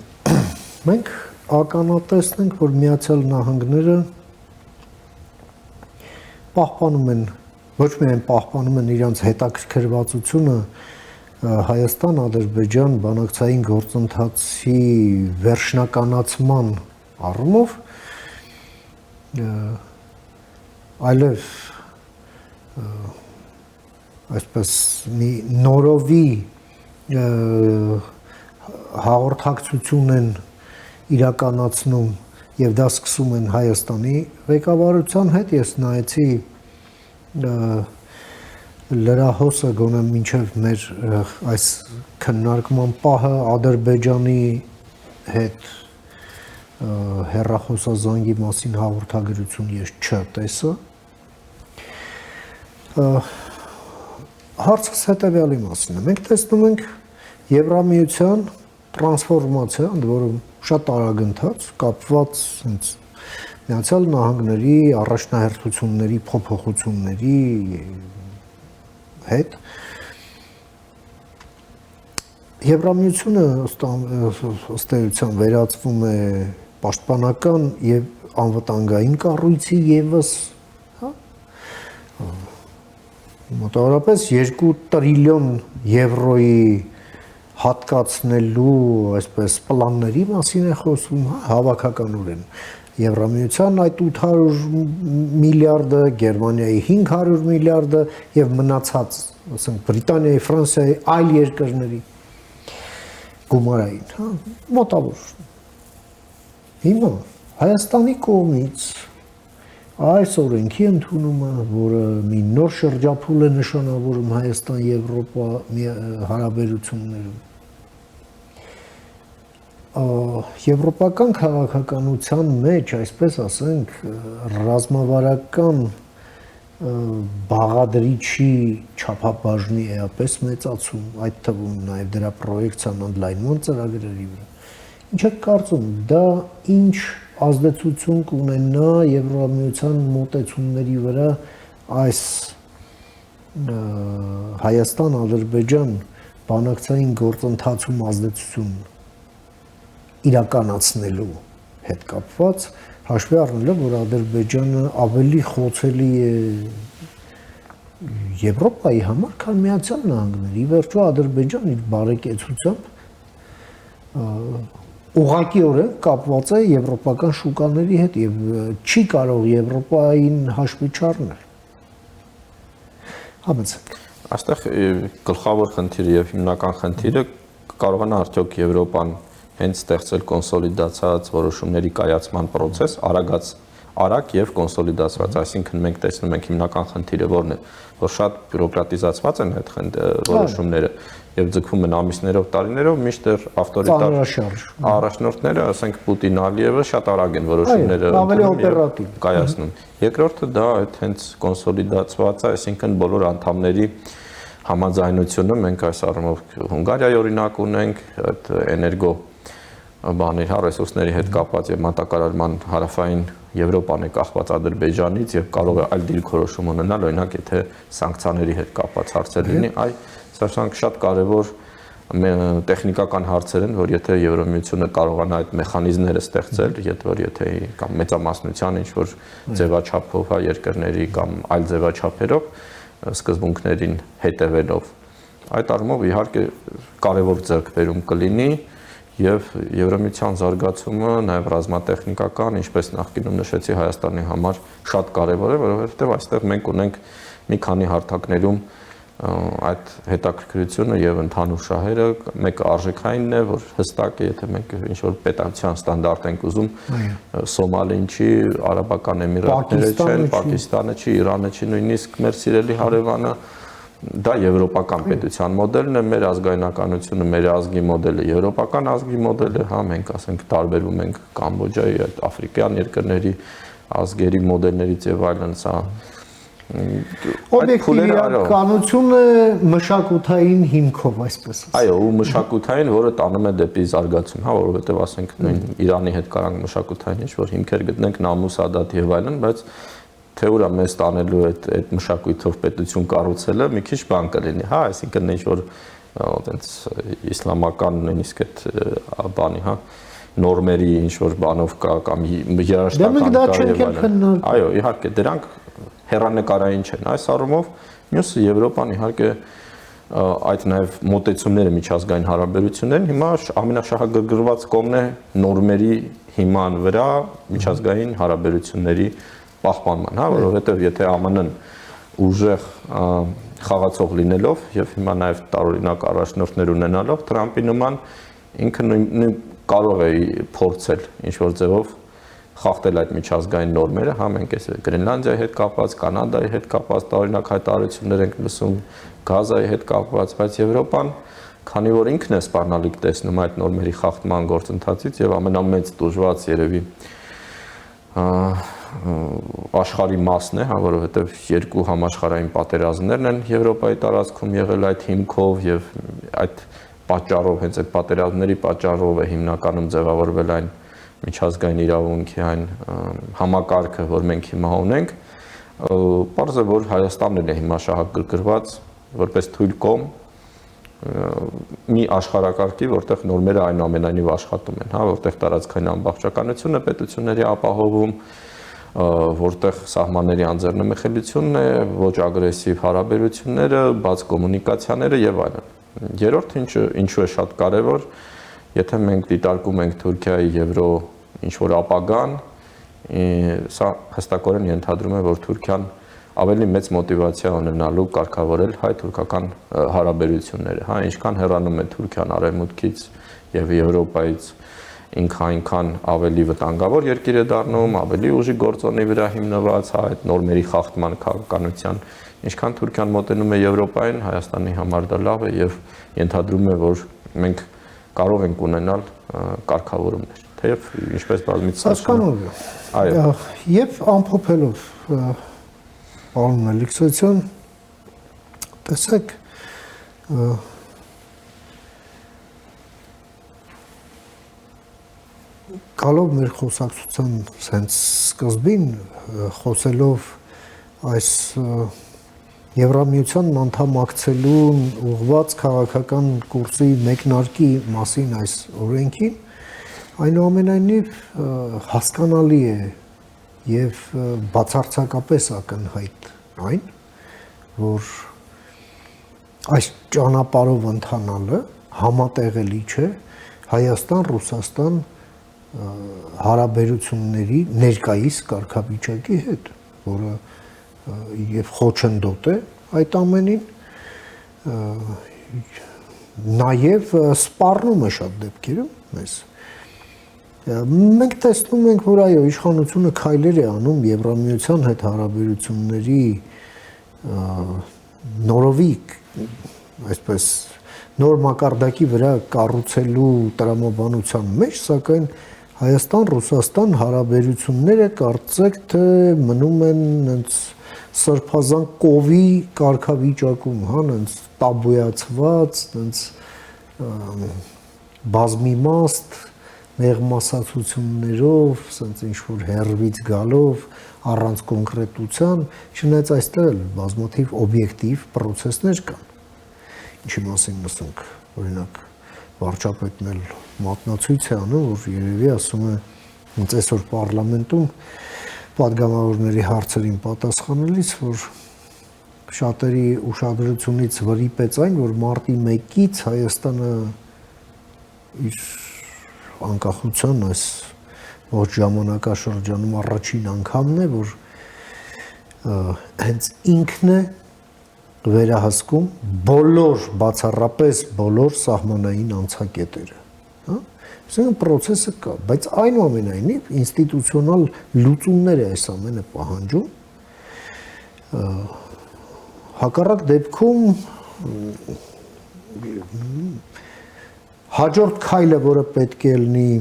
[SPEAKER 3] մենք ականատեսն ենք, որ Միացյալ Նահանգները պահպանում են, ոչ միայն պահպանում են իրենց հետաքրքրվածությունը Հայաստան-Ադրբեջան բանակցային գործընթացի վերջնականացման առումով, այլև այսպես մի նորովի հաղորդակցություն են իրականացնում եւ դա սկսում են Հայաստանի ղեկավարության հետ։ Ես նայեցի լրահոսը գոնե մինչև մեր այս քննարկման պահը Ադրբեջանի հետ հեռախոսազանգի մասին հաղորդագրություն ես չտեսա։ Հարցս հետևյալի մասին է։ Մենք տեսնում ենք Եվրամիության տրանսֆորմացիա, ընդ որում շատ արագ ընթաց, կապված հենց Միացյալ Նահանգների առաջնահերթությունների փոփոխությունների հետ։ Եվրամիությունը ըստ էության վերածվում է պաշտպանական եւ անվտանգային կառույցի եւս, հա, մոտավորապես 2 տրիլիոն եվրոյի հատկացնելու այսպես պլանների մասին է խոսում, հավաքականորեն։ Եվրամիության այդ 800 միլիարդը, Գերմանիայի 500 միլիարդը եւ մնացած, ասենք Բրիտանիայի, Ֆրանսիայի, այլ երկրների գումարային, հա, մոտավոր։ Հիմա Հայաստանի կողմից այս օրենքի ընդունումը, որը մի նոր շրջափուլ է նշանավորում Հայաստան-Եվրոպա հարաբերություններում, եվրոպական քաղաքականության մեջ, այսպես ասենք, ռազմավարական բաղադրիչի չափաբաժնի էապես մեծացում, այդ թվում նաև դրա պրոյեկցիան ընդլայնման ծրագրերի վրա։ Ինչ եք կարծում, դա ինչ ազդեցություն կունենա Եվրամիության մոտեցումների վրա այս Հայաստան-Ադրբեջան բանակցային գործընթացում ազդեցություն իրականացնելու հետ կապված, հաշվի առնելով, որ Ադրբեջանը ավելի խոցելի է Եվրոպայի համար, քան Միացյալ Նահանգները։ Ի վերջո Ադրբեջանը իր բարեկեցությամբ ուղղակիորեն կապված է եվրոպական շուկաների հետ եւ չի կարող Եվրոպային հաշվի չառնել։ Համեցեք։
[SPEAKER 4] Այստեղ գլխավոր խնդիրը եւ հիմնական խնդիրը կարողանա արդյոք Եվրոպան հենց ստեղծել կոնսոլիդացած որոշումների կայացման process, արագ եւ կոնսոլիդացված, այսինքն մենք տեսնում ենք հիմնական խնդիրը որն է, որ շատ բյուրոկրատիզացված են այդ որոշումները եւ ձգվում են ամիսներով, տարիներով, միշտեր ավտորիտար առաջնորդները, ասենք Պուտին, Ալիևը շատ արագ են որոշումները
[SPEAKER 3] ավելի օպերատիվ
[SPEAKER 4] կայացնում։ Երկրորդը դա այդ հենց կոնսոլիդացված է, այսինքն բոլոր անդամների համաձայնությունը, մենք այս առումով Հունգարիայի օրինակ ունենք, այդ էներգո բաների ռեսուրսների հետ կապված եւ մատակարարման հարավային Եվրոպան է կախված Ադրբեջանից եւ կարող է այլ դիրքորոշում ունենալ, օրինակ եթե սանկցիաների հետ կապված հարցեր լինի, սա շատ կարեւոր տեխնիկական հարցեր են, որ եթե Եվրամիությունը կարողանա այդ մեխանիզմները ստեղծել, եթե կամ մեծամասնության ինչ որ ձևաչափով հա երկրների կամ այլ ձևաչափերով սկզբունքներին հետևելով, այդ առումով իհարկե կարևոր ձեռքբերում կլինի եւ Եվրամիության զարգացումը նաեւ ռազմատեխնիկական, ինչպես նախկինում նշեցի, Հայաստանի համար շատ կարեւոր է, որովհետեւ այստեղ մենք ունենք մի քանի հարթակներում այդ հետաքրքրությունը եւ ընդհանուր շահերը, մեկը արժեքայինն է, որ հստակ է, եթե մենք ինչ որ պետության ստանդարտ ենք ուզում, Սոմալին չի, Արաբական Էմիրատները չեն, Պակիստանը չի, Իրանը չի, նույնիսկ մեր սիրելի հարևանը դա եվրոպական պետության մոդելն է, մեր ազգայնականությունը, մեր ազգի մոդելը եվրոպական ազգի մոդել է, հա, մենք ասենք տարբերվում ենք Կամբոջայի, այդ աֆրիկյան երկրների ազգերի մոդելներից եւ այլն, սա
[SPEAKER 3] օբյեկտիվականությունը մշակութային հիմքով, այսպես ասած։
[SPEAKER 4] Այո, ու մշակութային, որը տանում է դեպի զարգացում, հա, որովհետեւ ասենք նույն Իրանի հետ կարանք մշակութային ինչ-որ հիմքեր գտնենք, Նամուս, Ադատ եւ այլն, բայց թե ուրա մեզ տանելու այդ մշակույթով պետություն կառուցելը մի քիչ բան կլինի, հա, այսինքն ինչ-որ այտենց իսլամական նույնիսկ այդ բանի, հա, նորմերի ինչ-որ բանով կա կամ երաժշտական կա եւ այլն։ Այո, իհարկե, դրանք հեռանկարային չեն։ Այս առումով մյուսը Եվրոպան իհարկե այդ նաև մոտեցումները միջազգային հարաբերություններին հիմա ամենաշահագրգռված կողմն է նորմերի հիման վրա միջազգային հարաբերությունների պահպանման, հա, որովհետև եթե ԱՄՆ-ն ուժեղ խաղացող լինելով եւ հիմա նաև տարօրինակ առաջնորդներ ունենալով Թրամփի նման ինքը նույն կարող է փորձել ինչ որ ձևով խախտել այդ միջազգային նորմերը, հա, մենք էս Գրենլանդիայի հետ կապված, Կանադայի հետ կապված տարօրինակ հայտարարություններ ենք լսում, Գազայի հետ կապված, բայց Եվրոպան, քանի որ ինքն է սպառնալիք տեսնում այդ նորմերի խախտման գործընթացից եւ ամենամեծ դժվար երևի աշխարհի մասն է, հա, որովհետեւ երկու համաշխարհային պատերազմներն են Եվրոպայի տարածքում եղել այդ հիմքով եւ այդ պատճառով, հենց այդ պատերազմների պատճառով է հիմնականում ձևավորվել այն միջազգային իրավունքի այն համակարգը, որ մենք հիմա ունենք, պարզ է, որ Հայաստանն է հիմա շահագրգռված որպես թույլ կողմ մի աշխարհակարգի, որտեղ նորմերը այնուամենայնիվ աշխատում են, հա, որտեղ տարածքային ամբողջականությունը պետությունների ապահովում, որտեղ սահմանների անձեռնմխելիությունն է, ոչ ագրեսիվ հարաբերությունները, բաց կոմունիկացիաները եւ այլն։ Երրորդ ինչու է շատ կարեւոր, եթե մենք դիտարկում ենք Թուրքիայի եվրո ինչ-որ ապագան, սա հստակորեն ենթադրում է, որ Թուրքիան ավելի մեծ մոտիվացիա ունենալու կարգավորել հայ-թուրքական հարաբերությունները, հա, ինչքան հեռանում է Թուրքիան արևմուտքից եւ Եվրոպայից, ինքը այնքան ավելի վտանգավոր երկիր է դառնում, ավելի ուժի գործոնի վրա հիմնված, հա, այդ նորմերի խախտման քաղաքականության, ինչքան Թուրքիան մոտենում է Եվրոպային, Հայաստանի համար դա լավ է եւ ենթադրում է, որ մենք կարող ենք ունենալ կարգավորումներ, թեև ինչպես բազմիցս
[SPEAKER 3] հասկանում եմ։ Այո, եւ ամփոփելով պարոն Մելիքսյան, տեսեք գալով մեր խոսակցության հենց սկզբին խոսելով այս Եվրամիության անդամակցելուն ուղղված քաղաքական կուրսի մեկնարկի մասին այս օրենքին, այնուամենայնիվ հասկանալի է եւ բացարձակապես ակնհայտ այն, որ այս ճանապարհով ընթանալը համատեղելի չէ Հայաստան-Ռուսաստան հարաբերությունների ներկայիս կարգավիճակի հետ, որը եւ խոչընդոտ է այդ ամենին, նաեւ սպառնում է շատ դեպքերում մեզ։ Մենք տեսնում ենք, որ այո, իշխանությունը քայլեր է անում Եվրամիության հետ հարաբերությունների նորովի, այսպես նոր մակարդակի վրա կառուցելու տրամաբանության մեջ, սակայն Հայաստան-Ռուսաստան հարաբերությունները կարծեք թե մնում են հենց սրբազան կովի կարգավիճակում, հա, հենց տաբույացված, հենց բազմիմաստ մեղմասացություններով, հենց ինչ-որ հերվից գալով, առանց կոնկրետության, չնայած այստեղ էլ բազմաթիվ օբյեկտիվ պրոցեսներ կան։ Ինչի մասին ասենք, օրինակ, վարչապետն էլ մատնացույց է անում, որ երևի ասում է, հենց այսօր պարլամենտում պատգամավորների հարցերին պատասխանելիս, որ շատերի ուշադրությունից վրիպեց այն, որ մարտի 1-ից Հայաստանը իր անկախության այս ոչ ժամանակաշրջանում առաջին անգամն է, որ հենց ինքն է վերահսկում բոլոր, բացառապես բոլոր սահմանային անցակետերը, հա? Այսինքն պրոցեսը կա, բայց այնուամենայնիվ ինստիտուցիոնալ լուծումներ է այս ամենը պահանջում, հակառակ դեպքում հաջորդ քայլը, որը պետք է լինի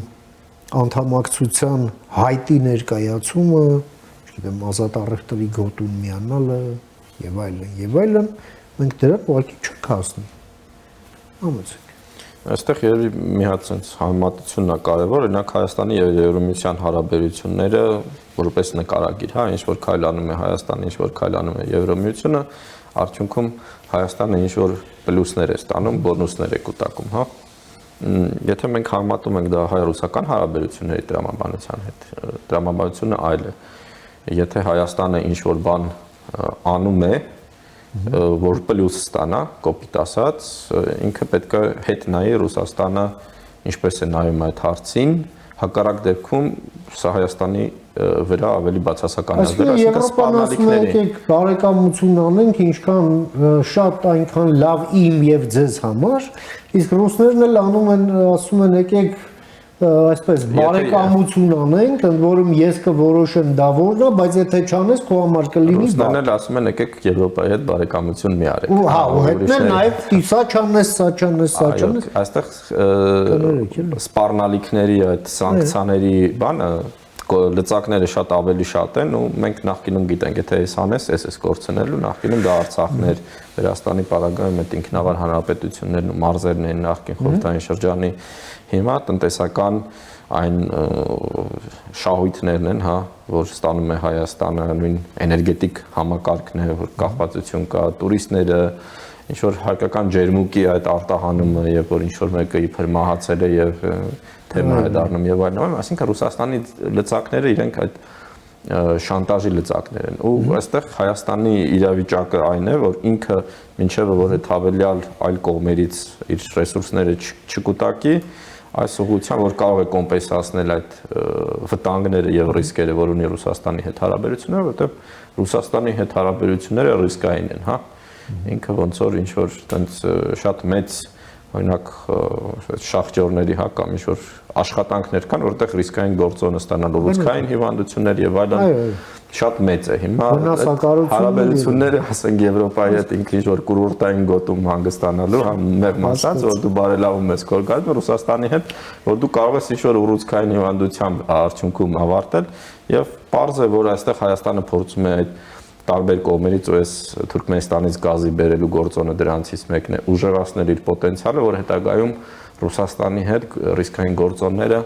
[SPEAKER 3] անդամակցության հայտի ներկայացումը, չգիտեմ, ազատ առևտրի գոտուն միանալը եւ այլն, մենք դրան ուղղակի չենք հասնի։ Համեցեք։
[SPEAKER 4] Այստեղ երևի մի հատ sense համեմատությունն է կարևոր, օրինակ Հայաստանի եւ Եվրոմիության հարաբերությունները որպես նկարագիր, հա, ինչ որ քայլանում է Հայաստանը, ինչ որ քայլանում է Եվրոմիությունը, արդյունքում Հայաստանը ինչ որ պլյուսներ է ստանում, բոնուսներ է կուտակում, հա։ Եթե մենք համեմատում ենք դա հայ-ռուսական հարաբերությունների տրամաբանության հետ, տրամաբանությունը այլ է։ Եթե Հայաստանը ինչ որ բան անում է, որ պլյուս ստանա, կոպիտ ասած, ինքը պետք է հետ նայի Ռուսաստանը ինչպես է նայում այդ հարցին, հակառակ դեպքում սա Հայաստանի վրա ավելի բացասականացնել,
[SPEAKER 3] այսինքն սպառնալիքների բարեկամություն անենք, ինչքան շատ այնքան լավ իմ եւ ձեզ համար, իսկ ռուսներն էլ անում են, ասում են եկեք այսպես բարեկամություն անենք, ընդ որում ես կորոշեմ դա որն է, բայց եթե չանես, քո համար կլինի բան։
[SPEAKER 4] Ռուսներն էլ ասում են եկեք Եվրոպայի հետ բարեկամություն մի արեք։
[SPEAKER 3] Հա, ու հետն էլ նաև սա չանես։
[SPEAKER 4] Այստեղ սպառնալիքների այդ սանկցիաների բանը լծակները շատ ավելի շատ են ու մենք նախկինում գիտենք, եթե այս անես, ես կորցնելու, նախկինում դա Արցախն էր, Վրաստանի պարագայում այդ ինքնավար հանրապետություններն ու մարզերն են նախկին խորհրդային շրջանի, հիմա տնտեսական այն շահույթներն են, հա, որ ստանում է Հայաստանը, նույն էներգետիկ համակարգն է, որ կախվածություն կա, տուրիստները, ինչ որ հայկական ջերմուկի այդ արտահանումը, եւ որ ինչ որ մեկը իբր մահացել է եւ թեմա է դառնում եւ այլն, այսինքն Ռուսաստանի լծակները իրենք այդ շանտաժի լծակներ են ու այստեղ Հայաստանի իրավիճակը այն է, որ ինքը մինչև որ այդ հավելյալ այլ կողմերից իր ռեսուրսները չկուտակի, այս ուղղությամբ որ կարող է կոմպենսացնել այդ վտանգները եւ ռիսկերը, որ ունի Ռուսաստանի հետ հարաբերությունները, որովհետեւ Ռուսաստանի հետ հարաբերությունները ռիսկային են, հա։ Ինքը ոնց որ ինչ որ այտենց շատ մեծ օրինակ շախտյորների հա կամ ինչ որ աշխատանքներ կան, որտեղ ռիսկային գործոնը ստանալու ռուսկային հիվանդություններ եւ այլն շատ մեծ է հիմա հարաբերությունները, ասենք Եվրոպայի հետ ինքը ինչ որ կուրորտային գոտում հանգստանալու, հա մեղմ ասած, որ դու բարելավում ես կորգազը Ռուսաստանի հետ, որ դու կարող ես ինչ որ ռուսկային հիվանդությամբ արդյունքում ավարտել եւ պարզ է, որ այստեղ Հայաստանը փորձում է այդ տարբեր կողմերից ու այս Թուրքմենստանից գազի բերելու գործոնը դրանցից մեկն է ուժեղացնել իր պոտենցիալը, որ հետագայում Ռուսաստանի հետ ռիսկային գործոնները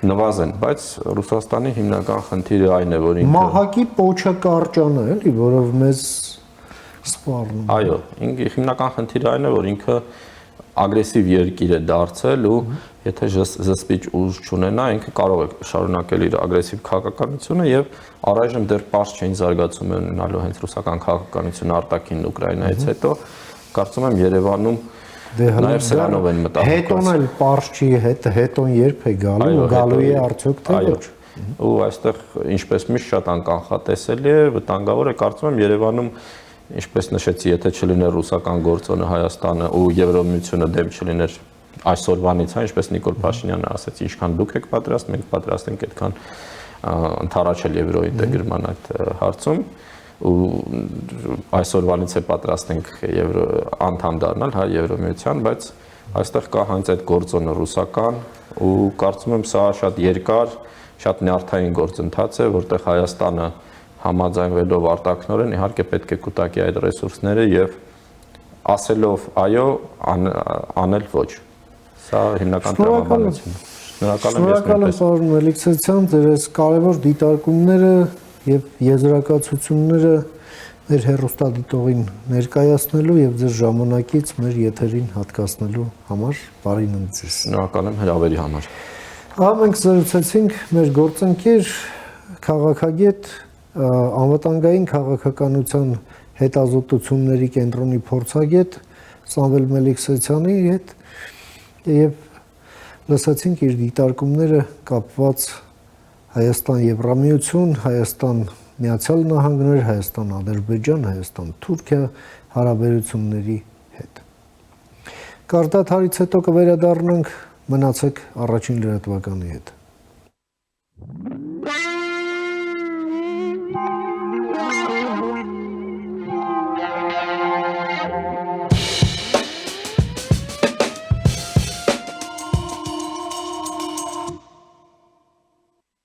[SPEAKER 4] նվազեն, բայց Ռուսաստանի հիմնական խնդիրը այն է, որ ինքը
[SPEAKER 3] մահակի պոչը կարճանը էլի, որով մեզ սպառնում։
[SPEAKER 4] Այո, ինքը հիմնական խնդիրը այն է, որ ինքը ագրեսիվ երկիր է դարձել ու եթե զսպիչ ուժ չունենա, ինքը կարող է շարունակել իր ագրեսիվ քաղաքականությունը եւ առայժմ դեռ պարզ չէին զարգացում ունենալու հենց ռուսական քաղաքականությունը արտաքին Ուկրաինայից հետո, կարծում եմ Երևանում նաև սրանով են մտահոգված։
[SPEAKER 3] Հետոն էլ պարզ չի, հետոն երբ է գալու, գալու է արդյոք թե ոչ։
[SPEAKER 4] Ու այստեղ ինչպես միշտ շատ անկանխատեսելի է, վտանգավոր է, կարծում եմ Երևանում ինչպես նշեցի, եթե չլիներ ռուսական գործոնը Հայաստանը ու Եվրոմիությունը դեմ չլիներ այսօրվանից, հա, ինչպես Նիկոլ Փաշինյանը ասաց, ինչքան դուք եք պատրաստ, մենք պատրաստ ենք այդքան ընդառաջել եվրոինտեգրման այդ հարցում ու այսօրվանից է պատրաստ ենք անդամ դառնալ, հա, Եվրոմիության, բայց այստեղ կա հենց այդ գործոնը ռուսական ու կարծում եմ սա շատ երկար, շատ նյարդային գործընթաց է, որտեղ Հայաստանը համաձայնվելով արտաքնորեն իհարկե պետք է կուտակի այդ ռեսուրսները եւ ասելով այո, անել ոչ։ Սա հիմնական տրամաբանությունն է։
[SPEAKER 3] Շնորհակալ եմ պարոն Մելիքսյան, ձեր այս կարևոր դիտարկումները եւ եզրակացությունները մեր հեռուստադիտողին ներկայացնելու եւ ձեր ժամանակից մեր եթերին հատկացնելու համար բարի նույնպես։
[SPEAKER 4] Շնորհակալ եմ հրավերի համար։
[SPEAKER 3] Ահա մենք զրուցեցինք մեր գործընկեր քաղաքագետ անվտանգային քաղաքականության հետազոտությունների կենտրոնի փորձագետ Սամվել Մելիքսյանի հետ եւ լսեցինք իր դիտարկումները կապված Հայաստան-Եվրամիություն, Հայաստան-Միացյալ Նահանգներ, Հայաստան-Ադրբեջան, Հայաստան-Թուրքիա հարաբերությունների հետ։ Կարտադարից հետո կվերադառնանք, մնացեք առաջին լրատվականի հետ։